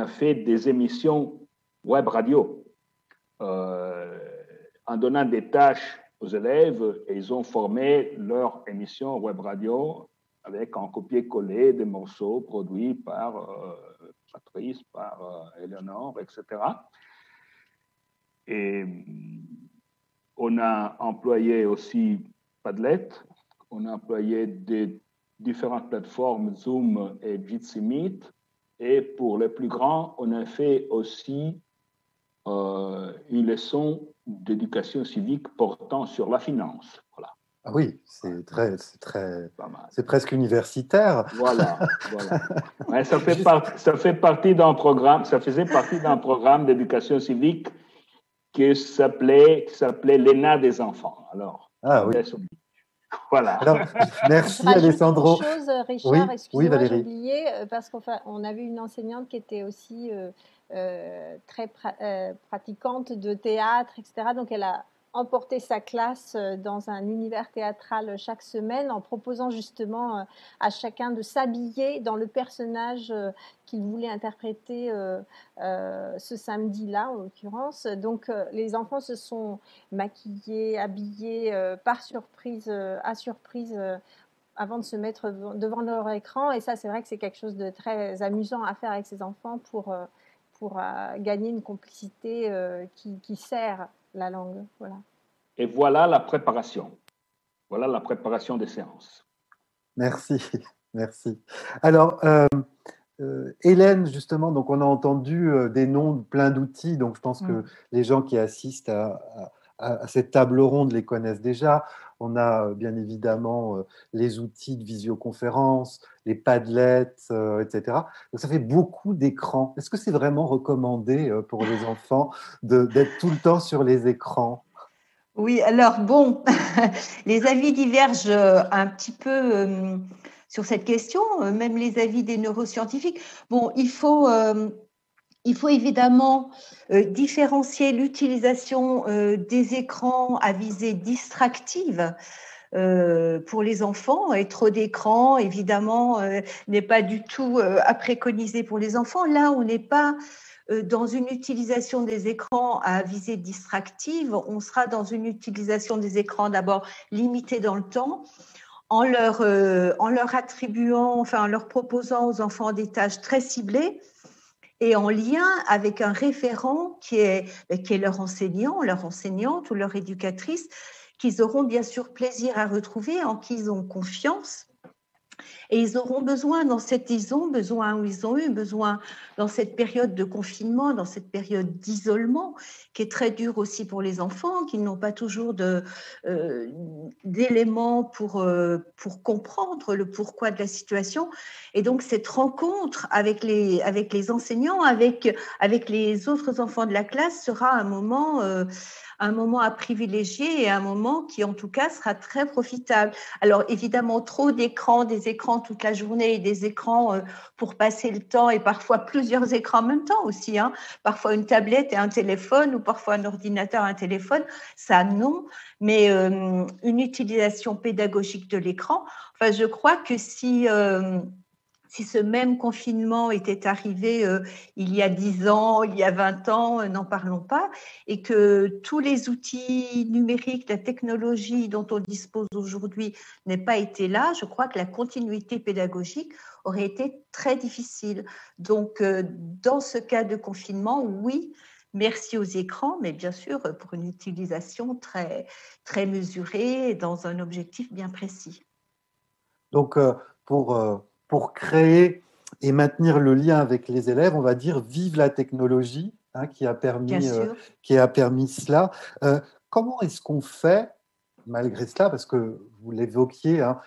fait des émissions web radio en donnant des tâches aux élèves, et ils ont formé leur émission web radio avec un copier-coller des morceaux produits par Patrice, par Eleonore, etc. Et on a employé aussi Padlet, on a employé des différentes plateformes Zoom et Jitsi Meet, et pour les plus grands, on a fait aussi une leçon d'éducation civique portant sur la finance. Voilà.
Ah oui, c'est presque universitaire.
Voilà. Ouais, ça fait partie d'un programme, ça faisait partie d'un programme d'éducation civique qui s'appelait l'ENA des enfants. Alors,
oui.
Voilà.
Alors, merci Alessandro.
Une chose, Richard, excusez-moi, j'ai oublié, parce qu'on avait une enseignante qui était aussi très pratiquante de théâtre, etc. Donc, elle a emporté sa classe dans un univers théâtral chaque semaine en proposant justement à chacun de s'habiller dans le personnage qu'il voulait interpréter ce samedi-là, en l'occurrence. Donc, les enfants se sont maquillés, habillés par surprise, à surprise, avant de se mettre devant leur écran. Et ça, c'est vrai que c'est quelque chose de très amusant à faire avec ces enfants pour gagner une complicité qui sert la langue. Voilà.
Et voilà la préparation. Voilà la préparation des séances.
Merci. Alors, Hélène, justement, donc on a entendu des noms de plein d'outils, donc je pense que les gens qui assistent à cette table ronde les connaissent déjà. On a bien évidemment les outils de visioconférence, les Padlets, etc. Donc ça fait beaucoup d'écrans. Est-ce que c'est vraiment recommandé pour les enfants d'être tout le temps sur les écrans?
Oui, alors bon, les avis divergent un petit peu sur cette question, même les avis des neuroscientifiques. Bon, il faut évidemment différencier l'utilisation des écrans à visée distractive pour les enfants. Et trop d'écrans, évidemment, n'est pas du tout à préconiser pour les enfants. Là, on n'est pas dans une utilisation des écrans à visée distractive, on sera dans une utilisation des écrans d'abord limitée dans le temps, en leur attribuant, enfin en leur proposant aux enfants des tâches très ciblées et en lien avec un référent qui est leur enseignant, leur enseignante ou leur éducatrice, qu'ils auront bien sûr plaisir à retrouver, en qui ils ont confiance. Et ils ont eu besoin dans cette période de confinement, dans cette période d'isolement, qui est très dure aussi pour les enfants, qui n'ont pas toujours d'éléments pour comprendre le pourquoi de la situation. Et donc, cette rencontre avec les enseignants, avec les autres enfants de la classe sera un moment à privilégier et un moment qui, en tout cas, sera très profitable. Alors, évidemment, trop d'écrans, des écrans toute la journée et des écrans pour passer le temps et parfois plusieurs écrans en même temps aussi. Parfois une tablette et un téléphone ou parfois un ordinateur et un téléphone, ça non. Mais une utilisation pédagogique de l'écran, enfin, je crois que si ce même confinement était arrivé il y a 10 ans, il y a 20 ans, n'en parlons pas, et que tous les outils numériques, la technologie dont on dispose aujourd'hui n'aient pas été là, je crois que la continuité pédagogique aurait été très difficile. Donc, dans ce cas de confinement, oui, merci aux écrans, mais bien sûr pour une utilisation très, très mesurée et dans un objectif bien précis.
Donc, pour créer et maintenir le lien avec les élèves, on va dire vive la technologie hein, qui a permis cela. Comment est-ce qu'on fait malgré cela, parce que vous l'évoquiez, hein,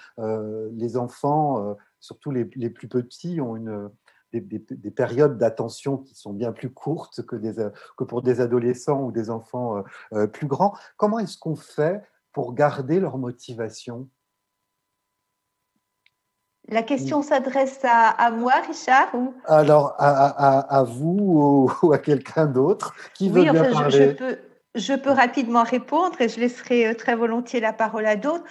les enfants, surtout les plus petits, ont des périodes d'attention qui sont bien plus courtes que pour des adolescents ou des enfants plus grands. Comment est-ce qu'on fait pour garder leur motivation ?
La question s'adresse à moi, Richard, ou...
Alors, à vous ou à quelqu'un d'autre qui veut bien parler.
Je peux rapidement répondre et je laisserai très volontiers la parole à d'autres.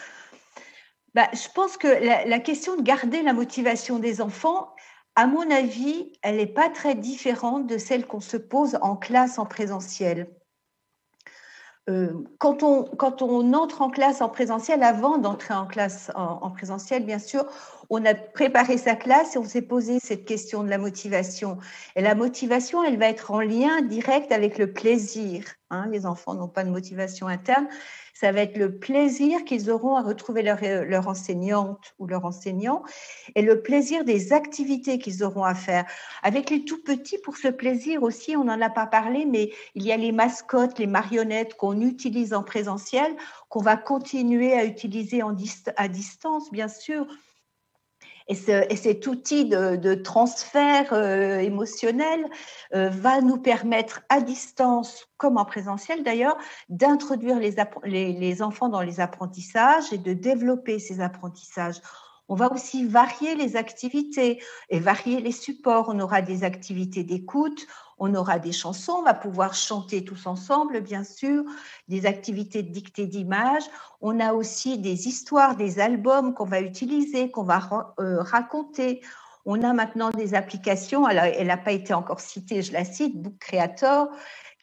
Je pense que la question de garder la motivation des enfants, à mon avis, elle n'est pas très différente de celle qu'on se pose en classe en présentiel. Quand on entre en classe en présentiel, avant d'entrer en classe en présentiel, bien sûr, on a préparé sa classe et on s'est posé cette question de la motivation. Et la motivation, elle va être en lien direct avec le plaisir. Hein, les enfants n'ont pas de motivation interne. Ça va être le plaisir qu'ils auront à retrouver leur enseignante ou leur enseignant et le plaisir des activités qu'ils auront à faire. Avec les tout petits, pour ce plaisir aussi, on n'en a pas parlé, mais il y a les mascottes, les marionnettes qu'on utilise en présentiel, qu'on va continuer à utiliser à distance, bien sûr. Et cet outil de transfert émotionnel va nous permettre à distance, comme en présentiel d'ailleurs, d'introduire les enfants dans les apprentissages et de développer ces apprentissages. On va aussi varier les activités et varier les supports. On aura des activités d'écoute, on aura des chansons, on va pouvoir chanter tous ensemble, bien sûr, des activités de dictée d'images. On a aussi des histoires, des albums qu'on va utiliser, qu'on va raconter. On a maintenant des applications, elle n'a pas été encore citée, je la cite, Book Creator,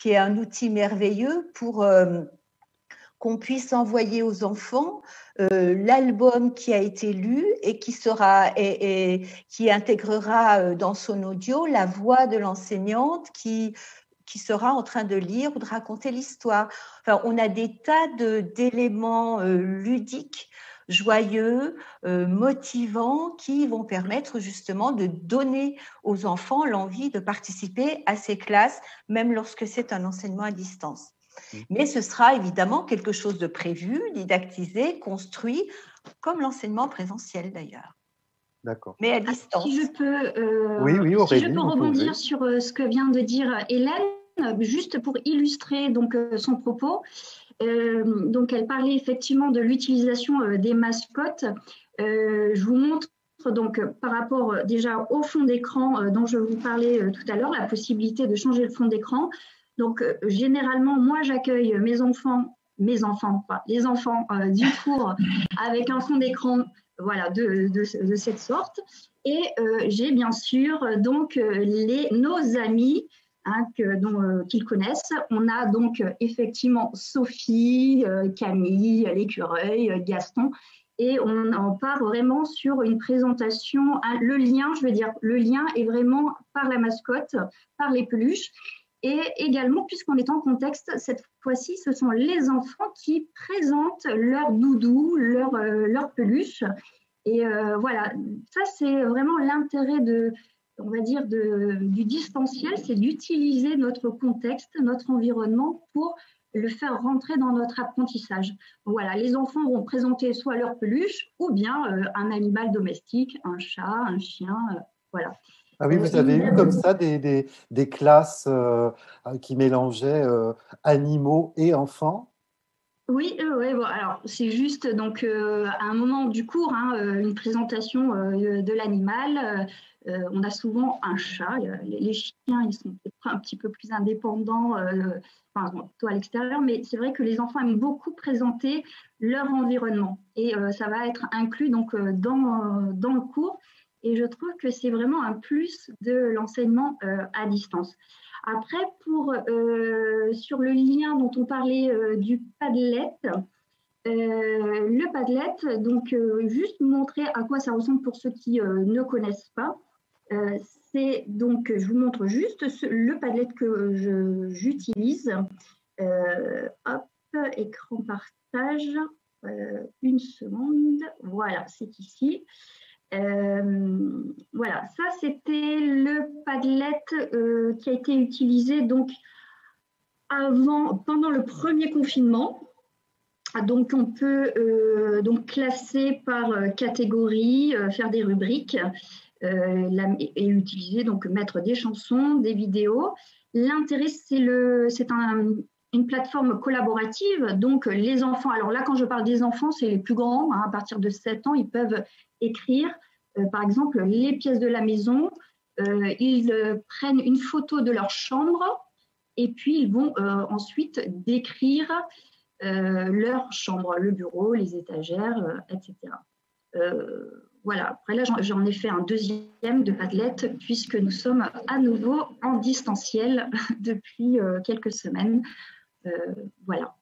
qui est un outil merveilleux pour qu'on puisse envoyer aux enfants l'album qui a été lu et qui intégrera dans son audio la voix de l'enseignante qui sera en train de lire ou de raconter l'histoire. Enfin, on a des tas d'éléments ludiques, joyeux, motivants, qui vont permettre justement de donner aux enfants l'envie de participer à ces classes, même lorsque c'est un enseignement à distance. Mais ce sera évidemment quelque chose de prévu, didactisé, construit, comme l'enseignement présentiel d'ailleurs.
D'accord.
Mais à distance.
Si je peux,
oui, Aurélie,
si je peux rebondir sur ce que vient de dire Hélène, juste pour illustrer donc, son propos. Donc, elle parlait effectivement de l'utilisation des mascottes. Je vous montre donc par rapport déjà au fond d'écran dont je vous parlais tout à l'heure, la possibilité de changer le fond d'écran. Donc, généralement, moi, j'accueille les enfants du cours avec un fond d'écran voilà, de cette sorte. Et j'ai bien sûr donc nos amis qu'ils connaissent. On a donc effectivement Sophie, Camille, l'écureuil, Gaston. Et on en part vraiment sur une présentation. Le lien est vraiment par la mascotte, par les peluches. Et également, puisqu'on est en contexte, cette fois-ci, ce sont les enfants qui présentent leur doudou, leur peluche. Et voilà, ça, c'est vraiment l'intérêt du distanciel, c'est d'utiliser notre contexte, notre environnement pour le faire rentrer dans notre apprentissage. Voilà, les enfants vont présenter soit leur peluche ou bien un animal domestique, un chat, un chien, voilà.
Ah oui, vous avez eu comme ça des classes qui mélangeaient animaux et enfants?
Oui, bon, alors c'est juste donc à un moment du cours, une présentation de l'animal. On a souvent un chat. Les chiens, ils sont un petit peu plus indépendants, plutôt à l'extérieur, mais c'est vrai que les enfants aiment beaucoup présenter leur environnement et ça va être inclus donc dans le cours. Et je trouve que c'est vraiment un plus de l'enseignement à distance. Après, sur le lien dont on parlait du Padlet,
Le Padlet, donc juste montrer à quoi ça ressemble pour ceux qui ne connaissent pas. C'est donc, je vous montre juste le Padlet que j'utilise. Hop, écran partage. Une seconde. Voilà, c'est ici. Voilà, ça c'était le Padlet qui a été utilisé donc pendant le premier confinement. Donc on peut donc classer par catégorie, faire des rubriques et utiliser, donc mettre des chansons, des vidéos. L'intérêt, c'est une plateforme collaborative, donc les enfants, alors là quand je parle des enfants, c'est les plus grands, hein, à partir de 7 ans, ils peuvent écrire par exemple les pièces de la maison, ils prennent une photo de leur chambre et puis ils vont ensuite décrire leur chambre, le bureau, les étagères, etc. Voilà, après là j'en ai fait un deuxième de Padlet puisque nous sommes à nouveau en distanciel depuis quelques semaines. Voilà.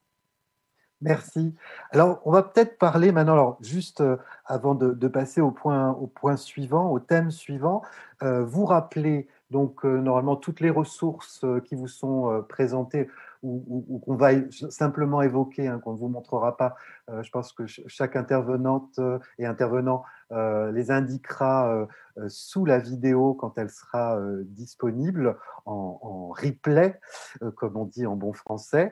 Merci. Alors, on va peut-être parler maintenant, alors, juste avant de passer au point suivant, au thème suivant, vous rappelez donc normalement toutes les ressources qui vous sont présentées ou qu'on va simplement évoquer, hein, qu'on ne vous montrera pas. Je pense que chaque intervenante et intervenant les indiquera sous la vidéo quand elle sera disponible en replay, comme on dit en bon français.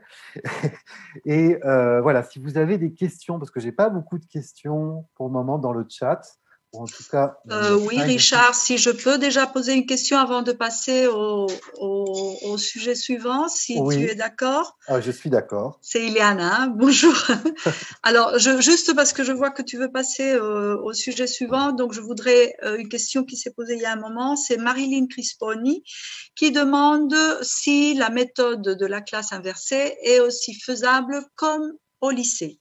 Et voilà, si vous avez des questions, parce que je n'ai pas beaucoup de questions pour le moment dans le chat, ou en tout cas…
oui, Richard, si je peux déjà poser une question avant de passer au sujet suivant, si
oui.
Tu es d'accord.
Je suis d'accord.
C'est Ileana, bonjour. Alors, juste parce que je vois que tu veux passer au sujet suivant, donc je voudrais une question qui s'est posée il y a un moment, c'est Marilyn Crisponi qui demande si la méthode de la classe inversée est aussi faisable comme au lycée.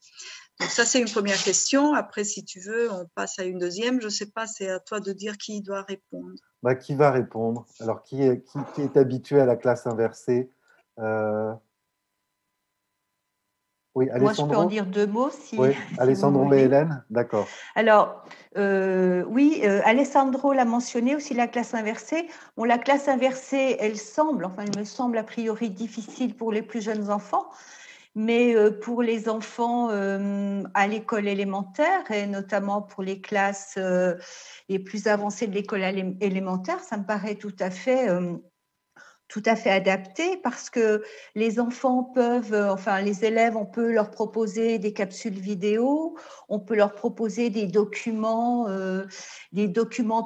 Donc ça, c'est une première question. Après, si tu veux, on passe à une deuxième. Je ne sais pas, c'est à toi de dire qui doit répondre.
Qui va répondre? Alors, qui est habitué à la classe inversée? Oui, Alessandro.
Moi, je peux en dire deux mots.
Oui, Alessandro et Hélène, d'accord.
Alors, oui, Alessandro l'a mentionné aussi, la classe inversée. Bon, la classe inversée, elle me semble a priori difficile pour les plus jeunes enfants. Mais pour les enfants à l'école élémentaire et notamment pour les classes les plus avancées de l'école élémentaire, ça me paraît tout à fait adapté parce que les enfants les élèves, on peut leur proposer des capsules vidéo, on peut leur proposer des documents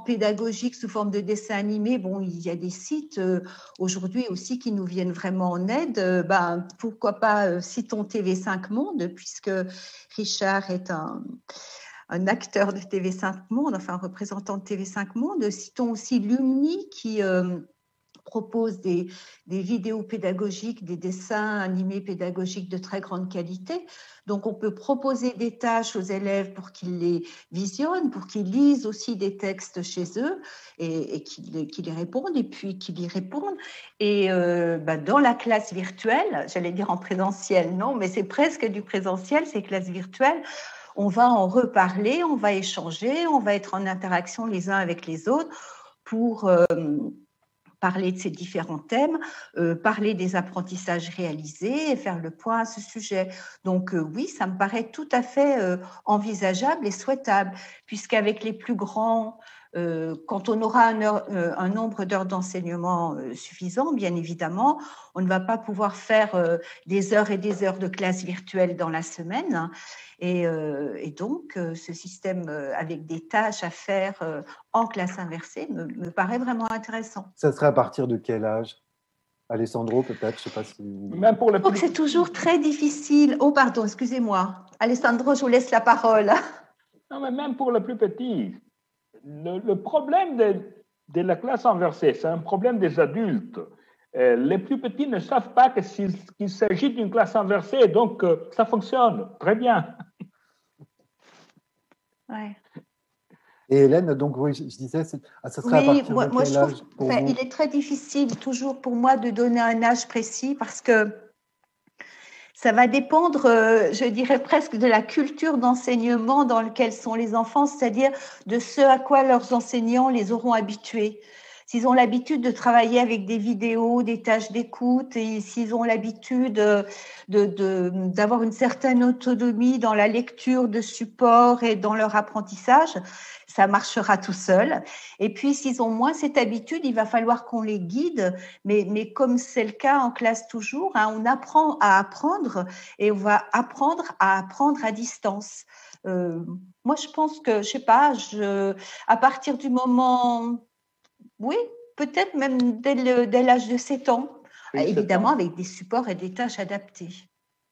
pédagogiques sous forme de dessins animés. Bon, il y a des sites aujourd'hui aussi qui nous viennent vraiment en aide. Pourquoi pas citons TV5 Monde, puisque Richard est un acteur de TV5 Monde, enfin un représentant de TV5 Monde. Citons aussi Lumni qui propose des vidéos pédagogiques, des dessins animés pédagogiques de très grande qualité. Donc, on peut proposer des tâches aux élèves pour qu'ils les visionnent, pour qu'ils lisent aussi des textes chez eux et qu'ils les répondent et puis qu'ils y répondent. Et dans la classe virtuelle, j'allais dire en présentiel, non, mais c'est presque du présentiel, ces classes virtuelles. On va en reparler, on va échanger, on va être en interaction les uns avec les autres pour parler de ces différents thèmes, parler des apprentissages réalisés et faire le point à ce sujet. Donc oui, ça me paraît tout à fait envisageable et souhaitable, puisqu'avec les plus grands, quand on aura un nombre d'heures d'enseignement suffisant, bien évidemment, on ne va pas pouvoir faire des heures et des heures de classe virtuelle dans la semaine, hein. Et donc, ce système avec des tâches à faire en classe inversée me paraît vraiment intéressant.
Ça serait à partir de quel âge? Alessandro, peut-être, je ne sais pas si…
Même pour le
C'est toujours très difficile. Oh, pardon, excusez-moi. Alessandro, je vous laisse la parole.
Non, mais même pour le plus petit, le problème de la classe inversée, c'est un problème des adultes. Les plus petits ne savent pas qu'il s'agit d'une classe inversée, donc ça fonctionne très bien.
Ouais.
Et Hélène, donc oui, je disais, ça serait à partir de quel âge pour vous?
Il est très difficile toujours pour moi de donner un âge précis parce que Ça va dépendre, je dirais presque, de la culture d'enseignement dans laquelle sont les enfants, c'est-à-dire de ce à quoi leurs enseignants les auront habitués. S'ils ont l'habitude de travailler avec des vidéos, des tâches d'écoute, et s'ils ont l'habitude d'avoir une certaine autonomie dans la lecture de support et dans leur apprentissage, ça marchera tout seul. Et puis, s'ils ont moins cette habitude, il va falloir qu'on les guide. Mais comme c'est le cas en classe toujours, hein, on apprend à apprendre et on va apprendre à distance. Moi, je pense que, je sais pas, à partir du moment... Oui, peut-être même dès l'âge de 7 ans, oui, évidemment 7 ans. Avec des supports et des tâches adaptées.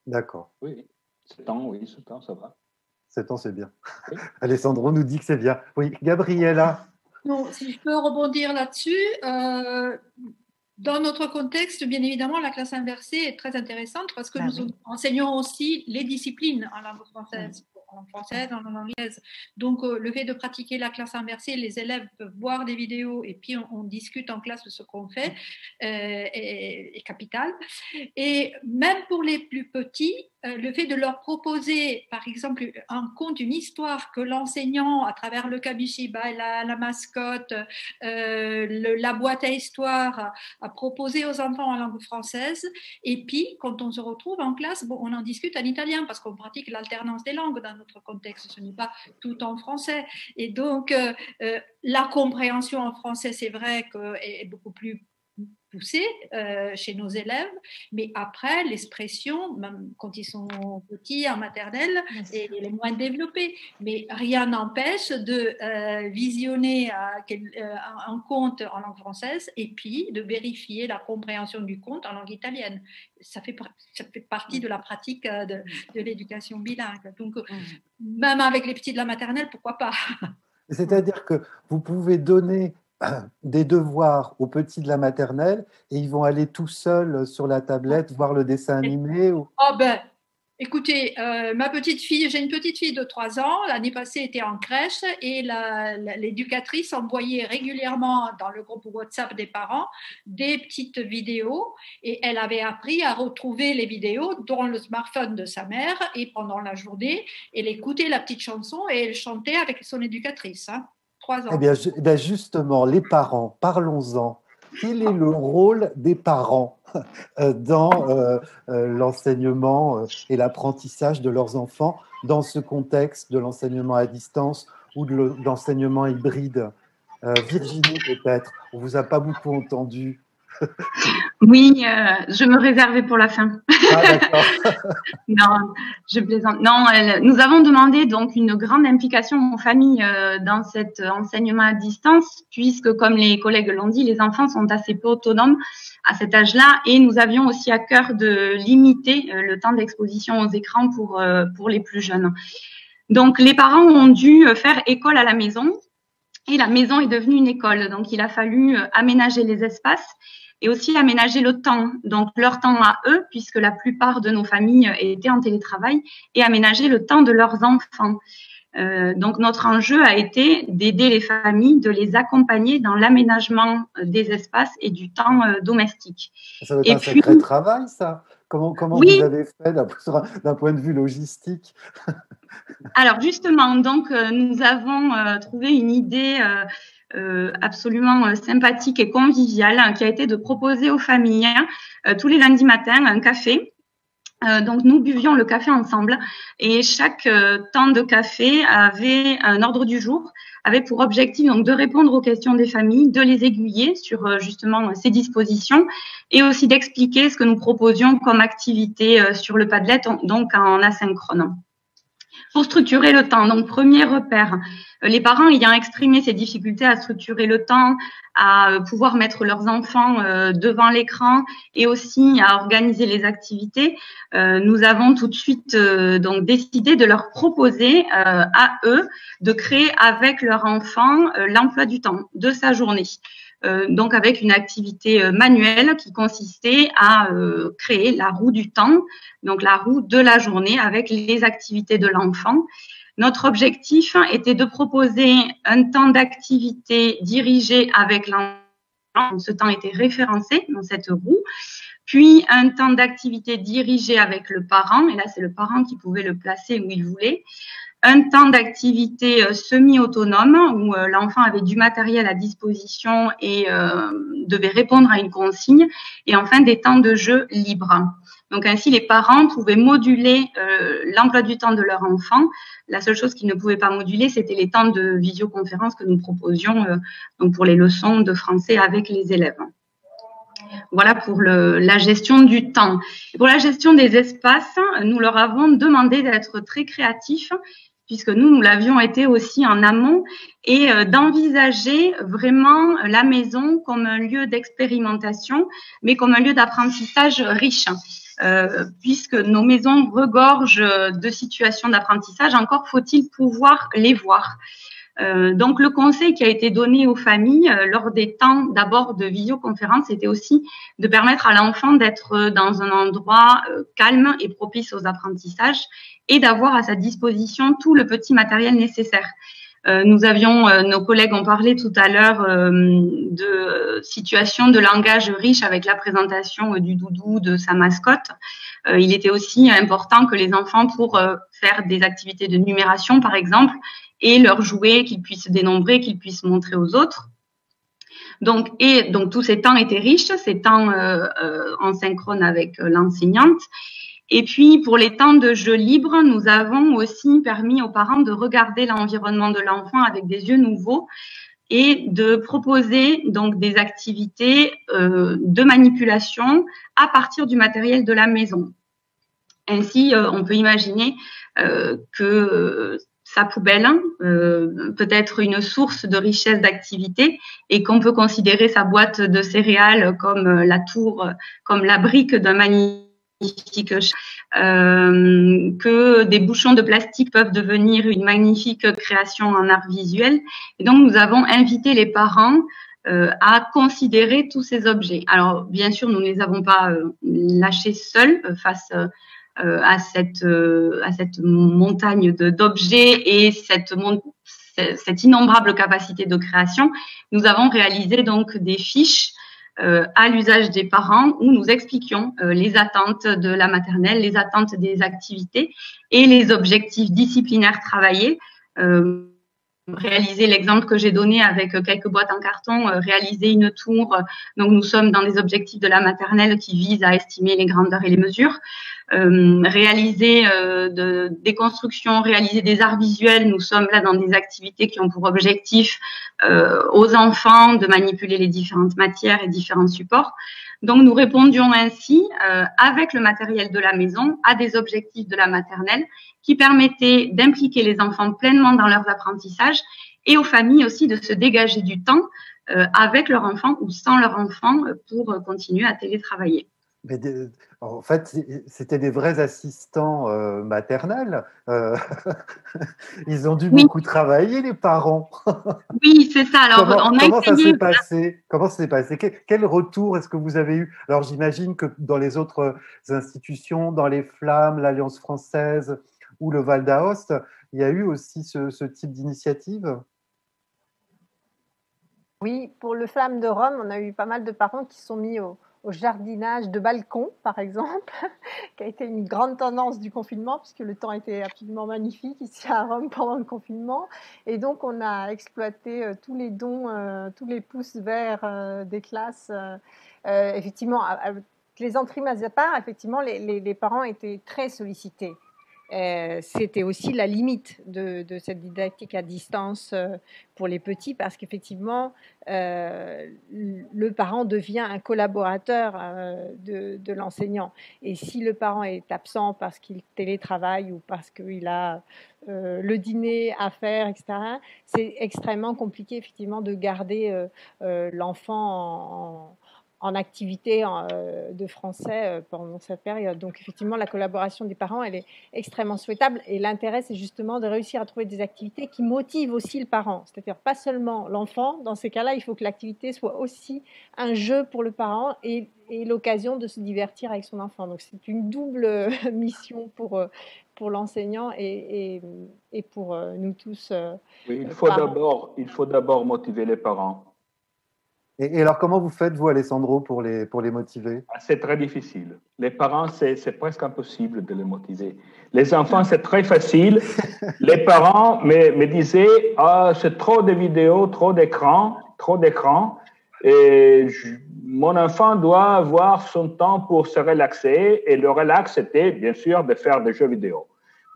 D'accord.
Oui, 7 ans, ça va.
7 ans, c'est bien. Oui. Alessandro nous dit que c'est bien. Oui, Gabriella.
Non, si je peux rebondir là-dessus, dans notre contexte, bien évidemment, la classe inversée est très intéressante parce que nous enseignons aussi les disciplines en langue française. En française, en langue anglaise. Donc, le fait de pratiquer la classe inversée, les élèves peuvent voir des vidéos et puis on discute en classe de ce qu'on fait est capital. Et même pour les plus petits, le fait de leur proposer, par exemple, un conte, une histoire que l'enseignant, à travers le kabishiba, la mascotte, la boîte à histoire, a proposé aux enfants en langue française. Et puis, quand on se retrouve en classe, bon, on en discute en italien parce qu'on pratique l'alternance des langues dans notre contexte. Ce n'est pas tout en français. Et donc, la compréhension en français, c'est vrai qu'est beaucoup plus poussée chez nos élèves, mais après, l'expression, même quand ils sont petits, en maternelle, elle est moins développée. Mais rien n'empêche de visionner un conte en langue française et puis de vérifier la compréhension du conte en langue italienne. Ça fait partie de la pratique de l'éducation bilingue. Donc, même avec les petits de la maternelle, pourquoi pas?
C'est-à-dire que vous pouvez donner des devoirs aux petits de la maternelle et ils vont aller tout seuls sur la tablette voir le dessin animé ou...
Oh ben, écoutez, ma petite fille, j'ai une petite fille de 3 ans, l'année passée était en crèche et l'éducatrice envoyait régulièrement dans le groupe WhatsApp des parents des petites vidéos et elle avait appris à retrouver les vidéos dans le smartphone de sa mère et pendant la journée, elle écoutait la petite chanson et elle chantait avec son éducatrice. 3 ans.
Eh bien, justement, les parents, parlons-en. Quel est le rôle des parents dans l'enseignement et l'apprentissage de leurs enfants dans ce contexte de l'enseignement à distance ou de l'enseignement hybride? Virginie, peut-être, on ne vous a pas beaucoup entendu.
Oui, je me réservais pour la fin.
Ah, d'accord.
Non, je plaisante. Non, nous avons demandé donc une grande implication aux familles dans cet enseignement à distance, puisque, comme les collègues l'ont dit, les enfants sont assez peu autonomes à cet âge-là, et nous avions aussi à cœur de limiter le temps d'exposition aux écrans pour les plus jeunes. Donc, les parents ont dû faire école à la maison, et la maison est devenue une école. Donc, il a fallu aménager les espaces et aussi aménager le temps, donc leur temps à eux, puisque la plupart de nos familles étaient en télétravail, et aménager le temps de leurs enfants. Donc notre enjeu a été d'aider les familles, de les accompagner dans l'aménagement des espaces et du temps domestique.
Ça doit être un sacré travail, ça. Comment oui. Vous avez fait d'un point de vue logistique?
Alors justement, donc nous avons trouvé une idée absolument sympathique et conviviale qui a été de proposer aux familles tous les lundis matins un café. Donc nous buvions le café ensemble et chaque temps de café avait un ordre du jour, avait pour objectif donc de répondre aux questions des familles, de les aiguiller sur justement ces dispositions et aussi d'expliquer ce que nous proposions comme activité sur le Padlet, donc en asynchrone. Pour structurer le temps, donc premier repère, les parents ayant exprimé ces difficultés à structurer le temps, à pouvoir mettre leurs enfants devant l'écran et aussi à organiser les activités, nous avons tout de suite donc décidé de leur proposer à eux de créer avec leur enfant l'emploi du temps de sa journée. Donc avec une activité manuelle qui consistait à créer la roue du temps, donc la roue de la journée avec les activités de l'enfant. Notre objectif était de proposer un temps d'activité dirigé avec l'enfant. Ce temps était référencé dans cette roue puis un temps d'activité dirigé avec le parent, et là c'est le parent qui pouvait le placer où il voulait, un temps d'activité semi-autonome où l'enfant avait du matériel à disposition et devait répondre à une consigne, et enfin des temps de jeu libres. Donc ainsi, les parents pouvaient moduler l'emploi du temps de leur enfant. La seule chose qu'ils ne pouvaient pas moduler, c'était les temps de visioconférence que nous proposions donc pour les leçons de français avec les élèves. Voilà pour la gestion du temps. Et pour la gestion des espaces, nous leur avons demandé d'être très créatifs, puisque nous l'avions été aussi en amont, et d'envisager vraiment la maison comme un lieu d'expérimentation, mais comme un lieu d'apprentissage riche. Puisque nos maisons regorgent de situations d'apprentissage, encore faut-il pouvoir les voir. Donc le conseil qui a été donné aux familles lors des temps d'abord de visioconférence, c'était aussi de permettre à l'enfant d'être dans un endroit calme et propice aux apprentissages et d'avoir à sa disposition tout le petit matériel nécessaire. Nous avions, nos collègues ont parlé tout à l'heure de situations de langage riche avec la présentation du doudou, de sa mascotte. Il était aussi important que les enfants, pour faire des activités de numération, par exemple, aient leurs jouets qu'ils puissent dénombrer, qu'ils puissent montrer aux autres. Donc tous ces temps étaient riches, ces temps en synchrone avec l'enseignante. Et puis, pour les temps de jeu libre, nous avons aussi permis aux parents de regarder l'environnement de l'enfant avec des yeux nouveaux et de proposer donc des activités de manipulation à partir du matériel de la maison. Ainsi, on peut imaginer que sa poubelle peut être une source de richesse d'activité et qu'on peut considérer sa boîte de céréales comme la tour, comme la brique d'un magnifique que des bouchons de plastique peuvent devenir une magnifique création en art visuel. Et donc, nous avons invité les parents à considérer tous ces objets. Alors, bien sûr, nous ne les avons pas lâchés seuls face à cette montagne d'objets et cette innombrable capacité de création. Nous avons réalisé donc des fiches à l'usage des parents où nous expliquions les attentes de la maternelle, les attentes des activités et les objectifs disciplinaires travaillés. Réaliser l'exemple que j'ai donné avec quelques boîtes en carton, réaliser une tour. Donc, nous sommes dans les objectifs de la maternelle qui visent à estimer les grandeurs et les mesures. Réaliser des constructions, réaliser des arts visuels. Nous sommes là dans des activités qui ont pour objectif aux enfants de manipuler les différentes matières et différents supports. Donc, nous répondions ainsi avec le matériel de la maison à des objectifs de la maternelle qui permettaient d'impliquer les enfants pleinement dans leurs apprentissages et aux familles aussi de se dégager du temps avec leur enfant ou sans leur enfant pour continuer à télétravailler.
Mais en fait, c'était des vrais assistants maternels. Ils ont dû beaucoup travailler, les parents.
Oui, c'est ça. Alors,
comment ça s'est passé? Comment ça s'est passé? Quel retour est-ce que vous avez eu? Alors, j'imagine que dans les autres institutions, dans les Flammes, l'Alliance française ou le Val d'Aoste, il y a eu aussi ce type d'initiative?
Oui, pour le Flamme de Rome, on a eu pas mal de parents qui sont mis au jardinage de balcon, par exemple, qui a été une grande tendance du confinement, puisque le temps était absolument magnifique ici à Rome pendant le confinement. Et donc, on a exploité tous les dons, tous les pouces verts des classes. Effectivement, les entrées à part, effectivement, les parents étaient très sollicités. C'était aussi la limite de cette didactique à distance pour les petits, parce qu'effectivement, le parent devient un collaborateur de l'enseignant. Et si le parent est absent parce qu'il télétravaille ou parce qu'il a le dîner à faire, etc., c'est extrêmement compliqué, effectivement, de garder l'enfant en activité de français pendant cette période. Donc, effectivement, la collaboration des parents, elle est extrêmement souhaitable. Et l'intérêt, c'est justement de réussir à trouver des activités qui motivent aussi le parent. C'est-à-dire pas seulement l'enfant. Dans ces cas-là, il faut que l'activité soit aussi un jeu pour le parent et l'occasion de se divertir avec son enfant. Donc, c'est une double mission pour l'enseignant et pour nous tous.
Oui, il faut d'abord motiver les parents.
Et alors, comment vous faites, vous, Alessandro, pour les motiver?
C'est très difficile. Les parents, c'est presque impossible de les motiver. Les enfants, c'est très facile. Les parents me disaient, ah, c'est trop de vidéos, trop d'écran. Et mon enfant doit avoir son temps pour se relaxer. Et le relax, c'était, bien sûr, de faire des jeux vidéo.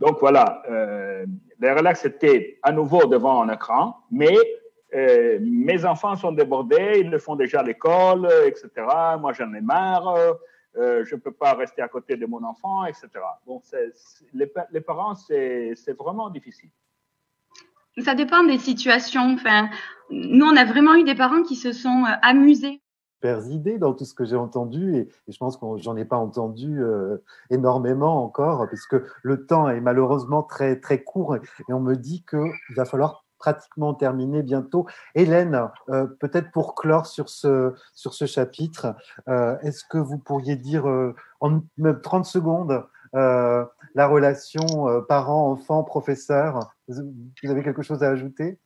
Donc, voilà. Le relax, c'était à nouveau devant un écran, mais mes enfants sont débordés, ils le font déjà à l'école, etc. Moi, j'en ai marre, je ne peux pas rester à côté de mon enfant, etc. Bon, les parents, c'est vraiment difficile.
Ça dépend des situations. Enfin, nous, on a vraiment eu des parents qui se sont amusés.
Super idée dans tout ce que j'ai entendu, et je pense que j'en ai pas entendu énormément encore, puisque le temps est malheureusement très, très court, et on me dit qu'il va falloir pratiquement terminé bientôt. Hélène, peut-être pour clore sur ce chapitre, est-ce que vous pourriez dire en 30 secondes la relation parent-enfant, professeur? Vous avez quelque chose à ajouter?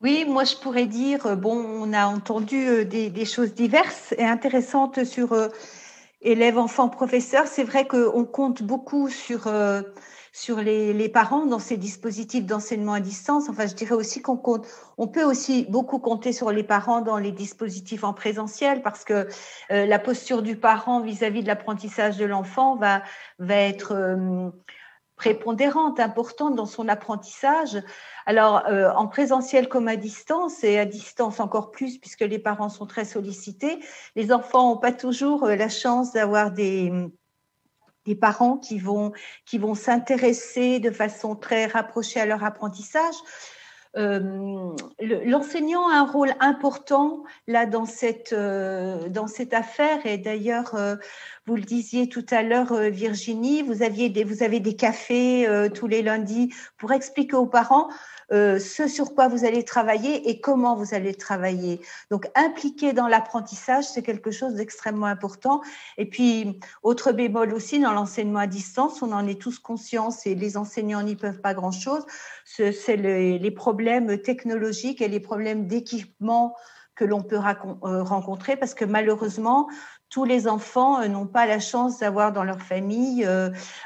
Oui, moi je pourrais dire, bon, on a entendu des choses diverses et intéressantes sur élèves, enfants, professeurs. C'est vrai qu'on compte beaucoup sur les parents dans ces dispositifs d'enseignement à distance. Enfin, je dirais aussi on peut aussi beaucoup compter sur les parents dans les dispositifs en présentiel, parce que la posture du parent vis-à-vis de l'apprentissage de l'enfant va être prépondérante, importante dans son apprentissage. Alors, en présentiel comme à distance, et à distance encore plus puisque les parents sont très sollicités, les enfants n'ont pas toujours la chance d'avoir des parents qui vont s'intéresser de façon très rapprochée à leur apprentissage. L'enseignant a un rôle important là dans cette affaire, et d'ailleurs vous le disiez tout à l'heure, Virginie, vous avez des cafés tous les lundis pour expliquer aux parents ce sur quoi vous allez travailler et comment vous allez travailler. Donc, impliquer dans l'apprentissage, c'est quelque chose d'extrêmement important. Et puis, autre bémol aussi, dans l'enseignement à distance, on en est tous conscients, et les enseignants n'y peuvent pas grand-chose, c'est les problèmes technologiques et les problèmes d'équipement que l'on peut rencontrer, parce que malheureusement, tous les enfants n'ont pas la chance d'avoir dans leur famille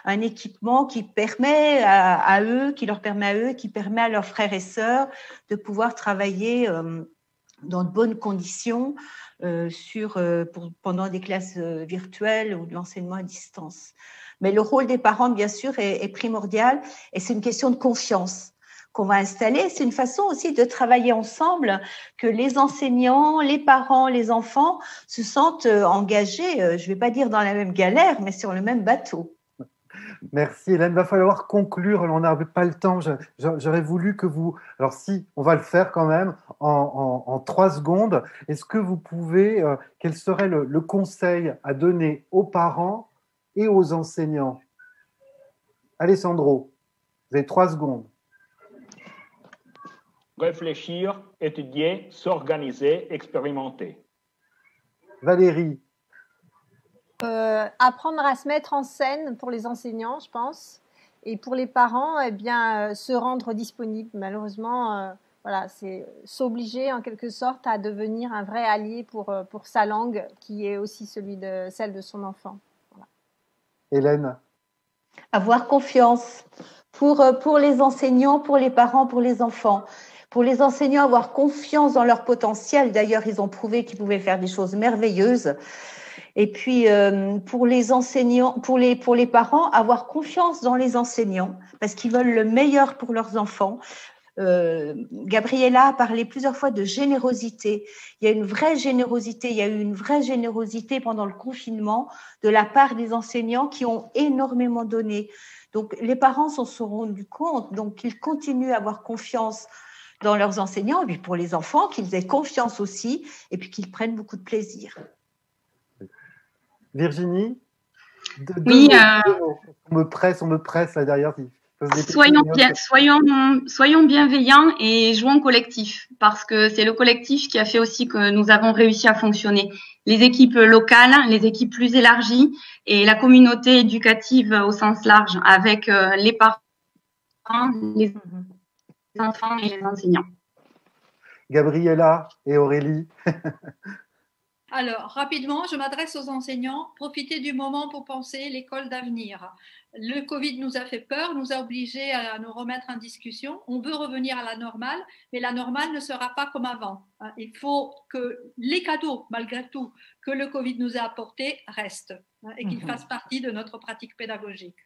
un équipement qui leur permet à eux, qui permet à leurs frères et sœurs de pouvoir travailler dans de bonnes conditions pendant des classes virtuelles ou de l'enseignement à distance. Mais le rôle des parents, bien sûr, est primordial, et c'est une question de confiance qu'on va installer. C'est une façon aussi de travailler ensemble, que les enseignants, les parents, les enfants se sentent engagés, je ne vais pas dire dans la même galère, mais sur le même bateau.
Merci Hélène, il va falloir conclure, on n'a pas le temps, j'aurais voulu que vous… Alors si, on va le faire quand même en 3 secondes. Est-ce que vous pouvez, quel serait le conseil à donner aux parents et aux enseignants? Alessandro, vous avez 3 secondes.
Réfléchir, étudier, s'organiser, expérimenter.
Valérie.
Apprendre à se mettre en scène pour les enseignants, je pense, et pour les parents, eh bien, se rendre disponible. Malheureusement, voilà, c'est s'obliger en quelque sorte à devenir un vrai allié pour sa langue, qui est aussi celle de son enfant. Voilà.
Hélène.
Avoir confiance pour les enseignants, pour les parents, pour les enfants. Pour les enseignants, avoir confiance dans leur potentiel. D'ailleurs, ils ont prouvé qu'ils pouvaient faire des choses merveilleuses. Et puis, pour les enseignants, pour les parents, avoir confiance dans les enseignants, parce qu'ils veulent le meilleur pour leurs enfants. Gabriella a parlé plusieurs fois de générosité. Il y a eu une vraie générosité pendant le confinement de la part des enseignants qui ont énormément donné. Donc, les parents s'en sont rendus compte, donc ils continuent à avoir confiance dans leurs enseignants, et puis pour les enfants, qu'ils aient confiance aussi, et puis qu'ils prennent beaucoup de plaisir.
Virginie,
oui,
on me presse là derrière.
Soyons bienveillants et jouons collectif, parce que c'est le collectif qui a fait aussi que nous avons réussi à fonctionner. Les équipes locales, les équipes plus élargies et la communauté éducative au sens large, avec les parents, les enfants et les enseignants.
Gabriela et Aurélie.
Alors, rapidement, je m'adresse aux enseignants. Profitez du moment pour penser l'école d'avenir. Le Covid nous a fait peur, nous a obligés à nous remettre en discussion. On veut revenir à la normale, mais la normale ne sera pas comme avant. Il faut que les cadeaux, malgré tout, que le Covid nous a apportés restent et qu'ils fassent partie de notre pratique pédagogique.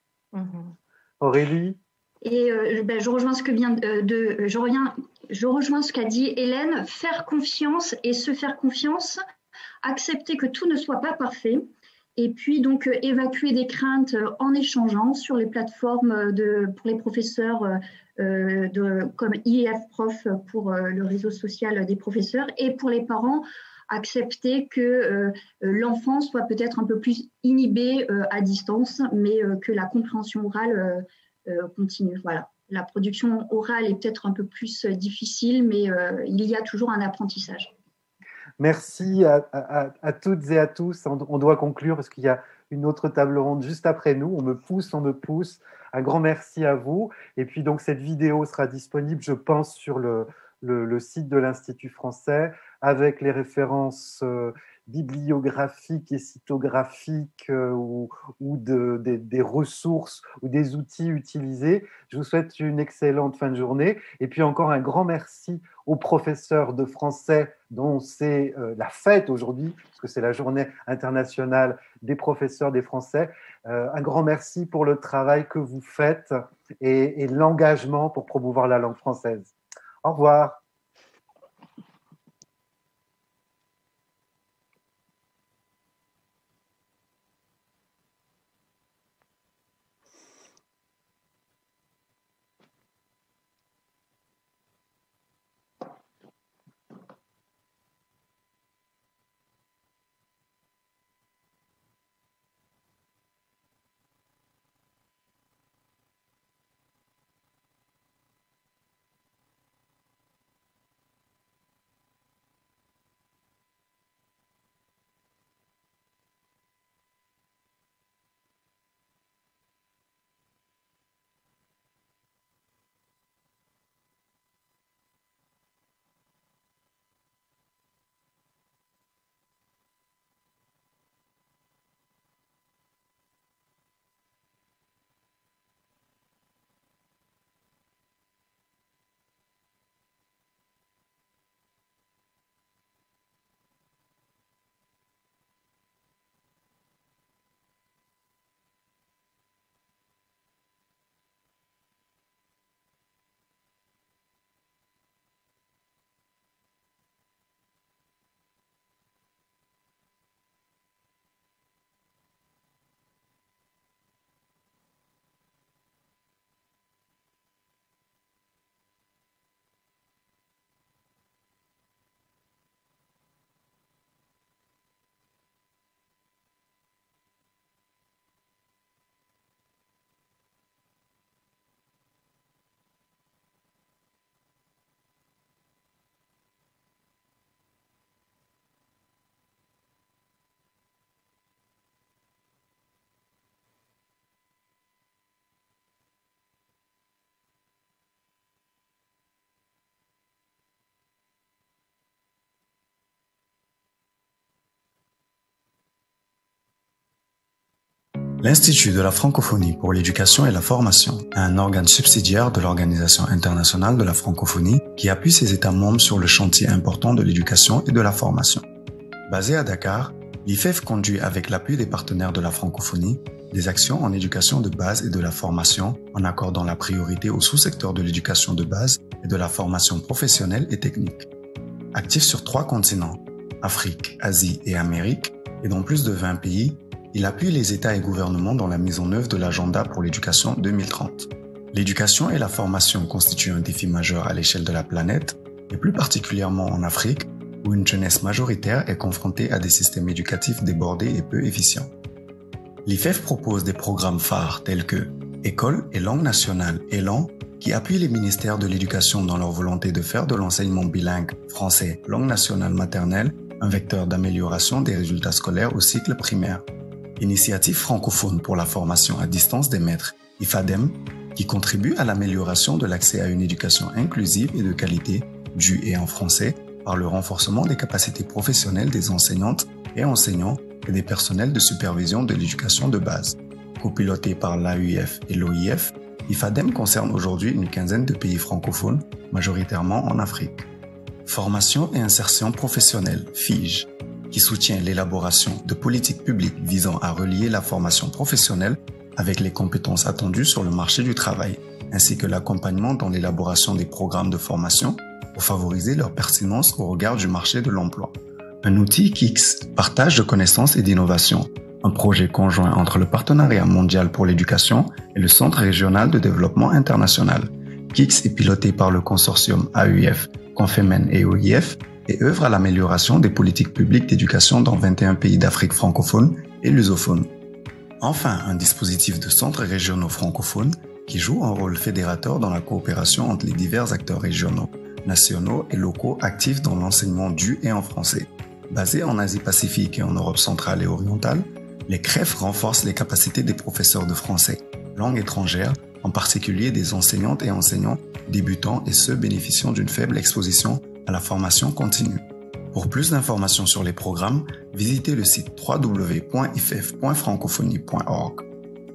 Aurélie?
Et je rejoins ce que je rejoins ce qu'a dit Hélène. Faire confiance et se faire confiance, accepter que tout ne soit pas parfait, et puis donc évacuer des craintes en échangeant sur les plateformes pour les professeurs comme IEF Prof pour le réseau social des professeurs, et pour les parents, accepter que l'enfant soit peut-être un peu plus inhibé à distance, mais que la compréhension orale continue. Voilà. La production orale est peut-être un peu plus difficile, mais il y a toujours un apprentissage.
Merci à toutes et à tous. On doit conclure parce qu'il y a une autre table ronde juste après nous. On me pousse. Un grand merci à vous. Et puis donc cette vidéo sera disponible, je pense, sur le site de l'Institut français avec les références bibliographiques et cytographiques ou des ressources ou des outils utilisés. Je vous souhaite une excellente fin de journée. Et puis encore un grand merci aux professeurs de français dont c'est la fête aujourd'hui, parce que c'est la journée internationale des professeurs des français. Un grand merci pour le travail que vous faites et l'engagement pour promouvoir la langue française. Au revoir.
L'Institut de la francophonie pour l'éducation et la formation est un organe subsidiaire de l'Organisation internationale de la francophonie qui appuie ses États membres sur le chantier important de l'éducation et de la formation. Basé à Dakar, l'IFEF conduit avec l'appui des partenaires de la francophonie des actions en éducation de base et de la formation en accordant la priorité au sous-secteur de l'éducation de base et de la formation professionnelle et technique. Actif sur 3 continents, Afrique, Asie et Amérique, et dans plus de 20 pays, il appuie les États et gouvernements dans la mise en œuvre de l'agenda pour l'éducation 2030. L'éducation et la formation constituent un défi majeur à l'échelle de la planète, et plus particulièrement en Afrique, où une jeunesse majoritaire est confrontée à des systèmes éducatifs débordés et peu efficients. L'IFEF propose des programmes phares tels que École et langue nationale Élan, qui appuient les ministères de l'Éducation dans leur volonté de faire de l'enseignement bilingue français, langue nationale maternelle, un vecteur d'amélioration des résultats scolaires au cycle primaire. Initiative francophone pour la formation à distance des maîtres, IFADEM, qui contribue à l'amélioration de l'accès à une éducation inclusive et de qualité du et en français par le renforcement des capacités professionnelles des enseignantes et enseignants et des personnels de supervision de l'éducation de base. Copiloté par l'AUIF et l'OIF, IFADEM concerne aujourd'hui une quinzaine de pays francophones, majoritairement en Afrique. Formation et insertion professionnelle, FIGE, qui soutient l'élaboration de politiques publiques visant à relier la formation professionnelle avec les compétences attendues sur le marché du travail, ainsi que l'accompagnement dans l'élaboration des programmes de formation pour favoriser leur pertinence au regard du marché de l'emploi. Un outil KIX, partage de connaissances et d'innovation, un projet conjoint entre le Partenariat mondial pour l'éducation et le Centre régional de développement international. KIX est piloté par le consortium AUIF, Confemen et OIF et œuvre à l'amélioration des politiques publiques d'éducation dans 21 pays d'Afrique francophone et lusophone. Enfin, un dispositif de centres régionaux francophones qui joue un rôle fédérateur dans la coopération entre les divers acteurs régionaux, nationaux et locaux actifs dans l'enseignement du et en français. Basé en Asie-Pacifique et en Europe centrale et orientale, les CREF renforcent les capacités des professeurs de français, langue étrangère, en particulier des enseignantes et enseignants débutants et ceux bénéficiant d'une faible exposition à la formation continue. Pour plus d'informations sur les programmes, visitez le site www.ifef.francophonie.org.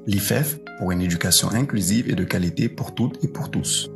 L'IFEF pour une éducation inclusive et de qualité pour toutes et pour tous.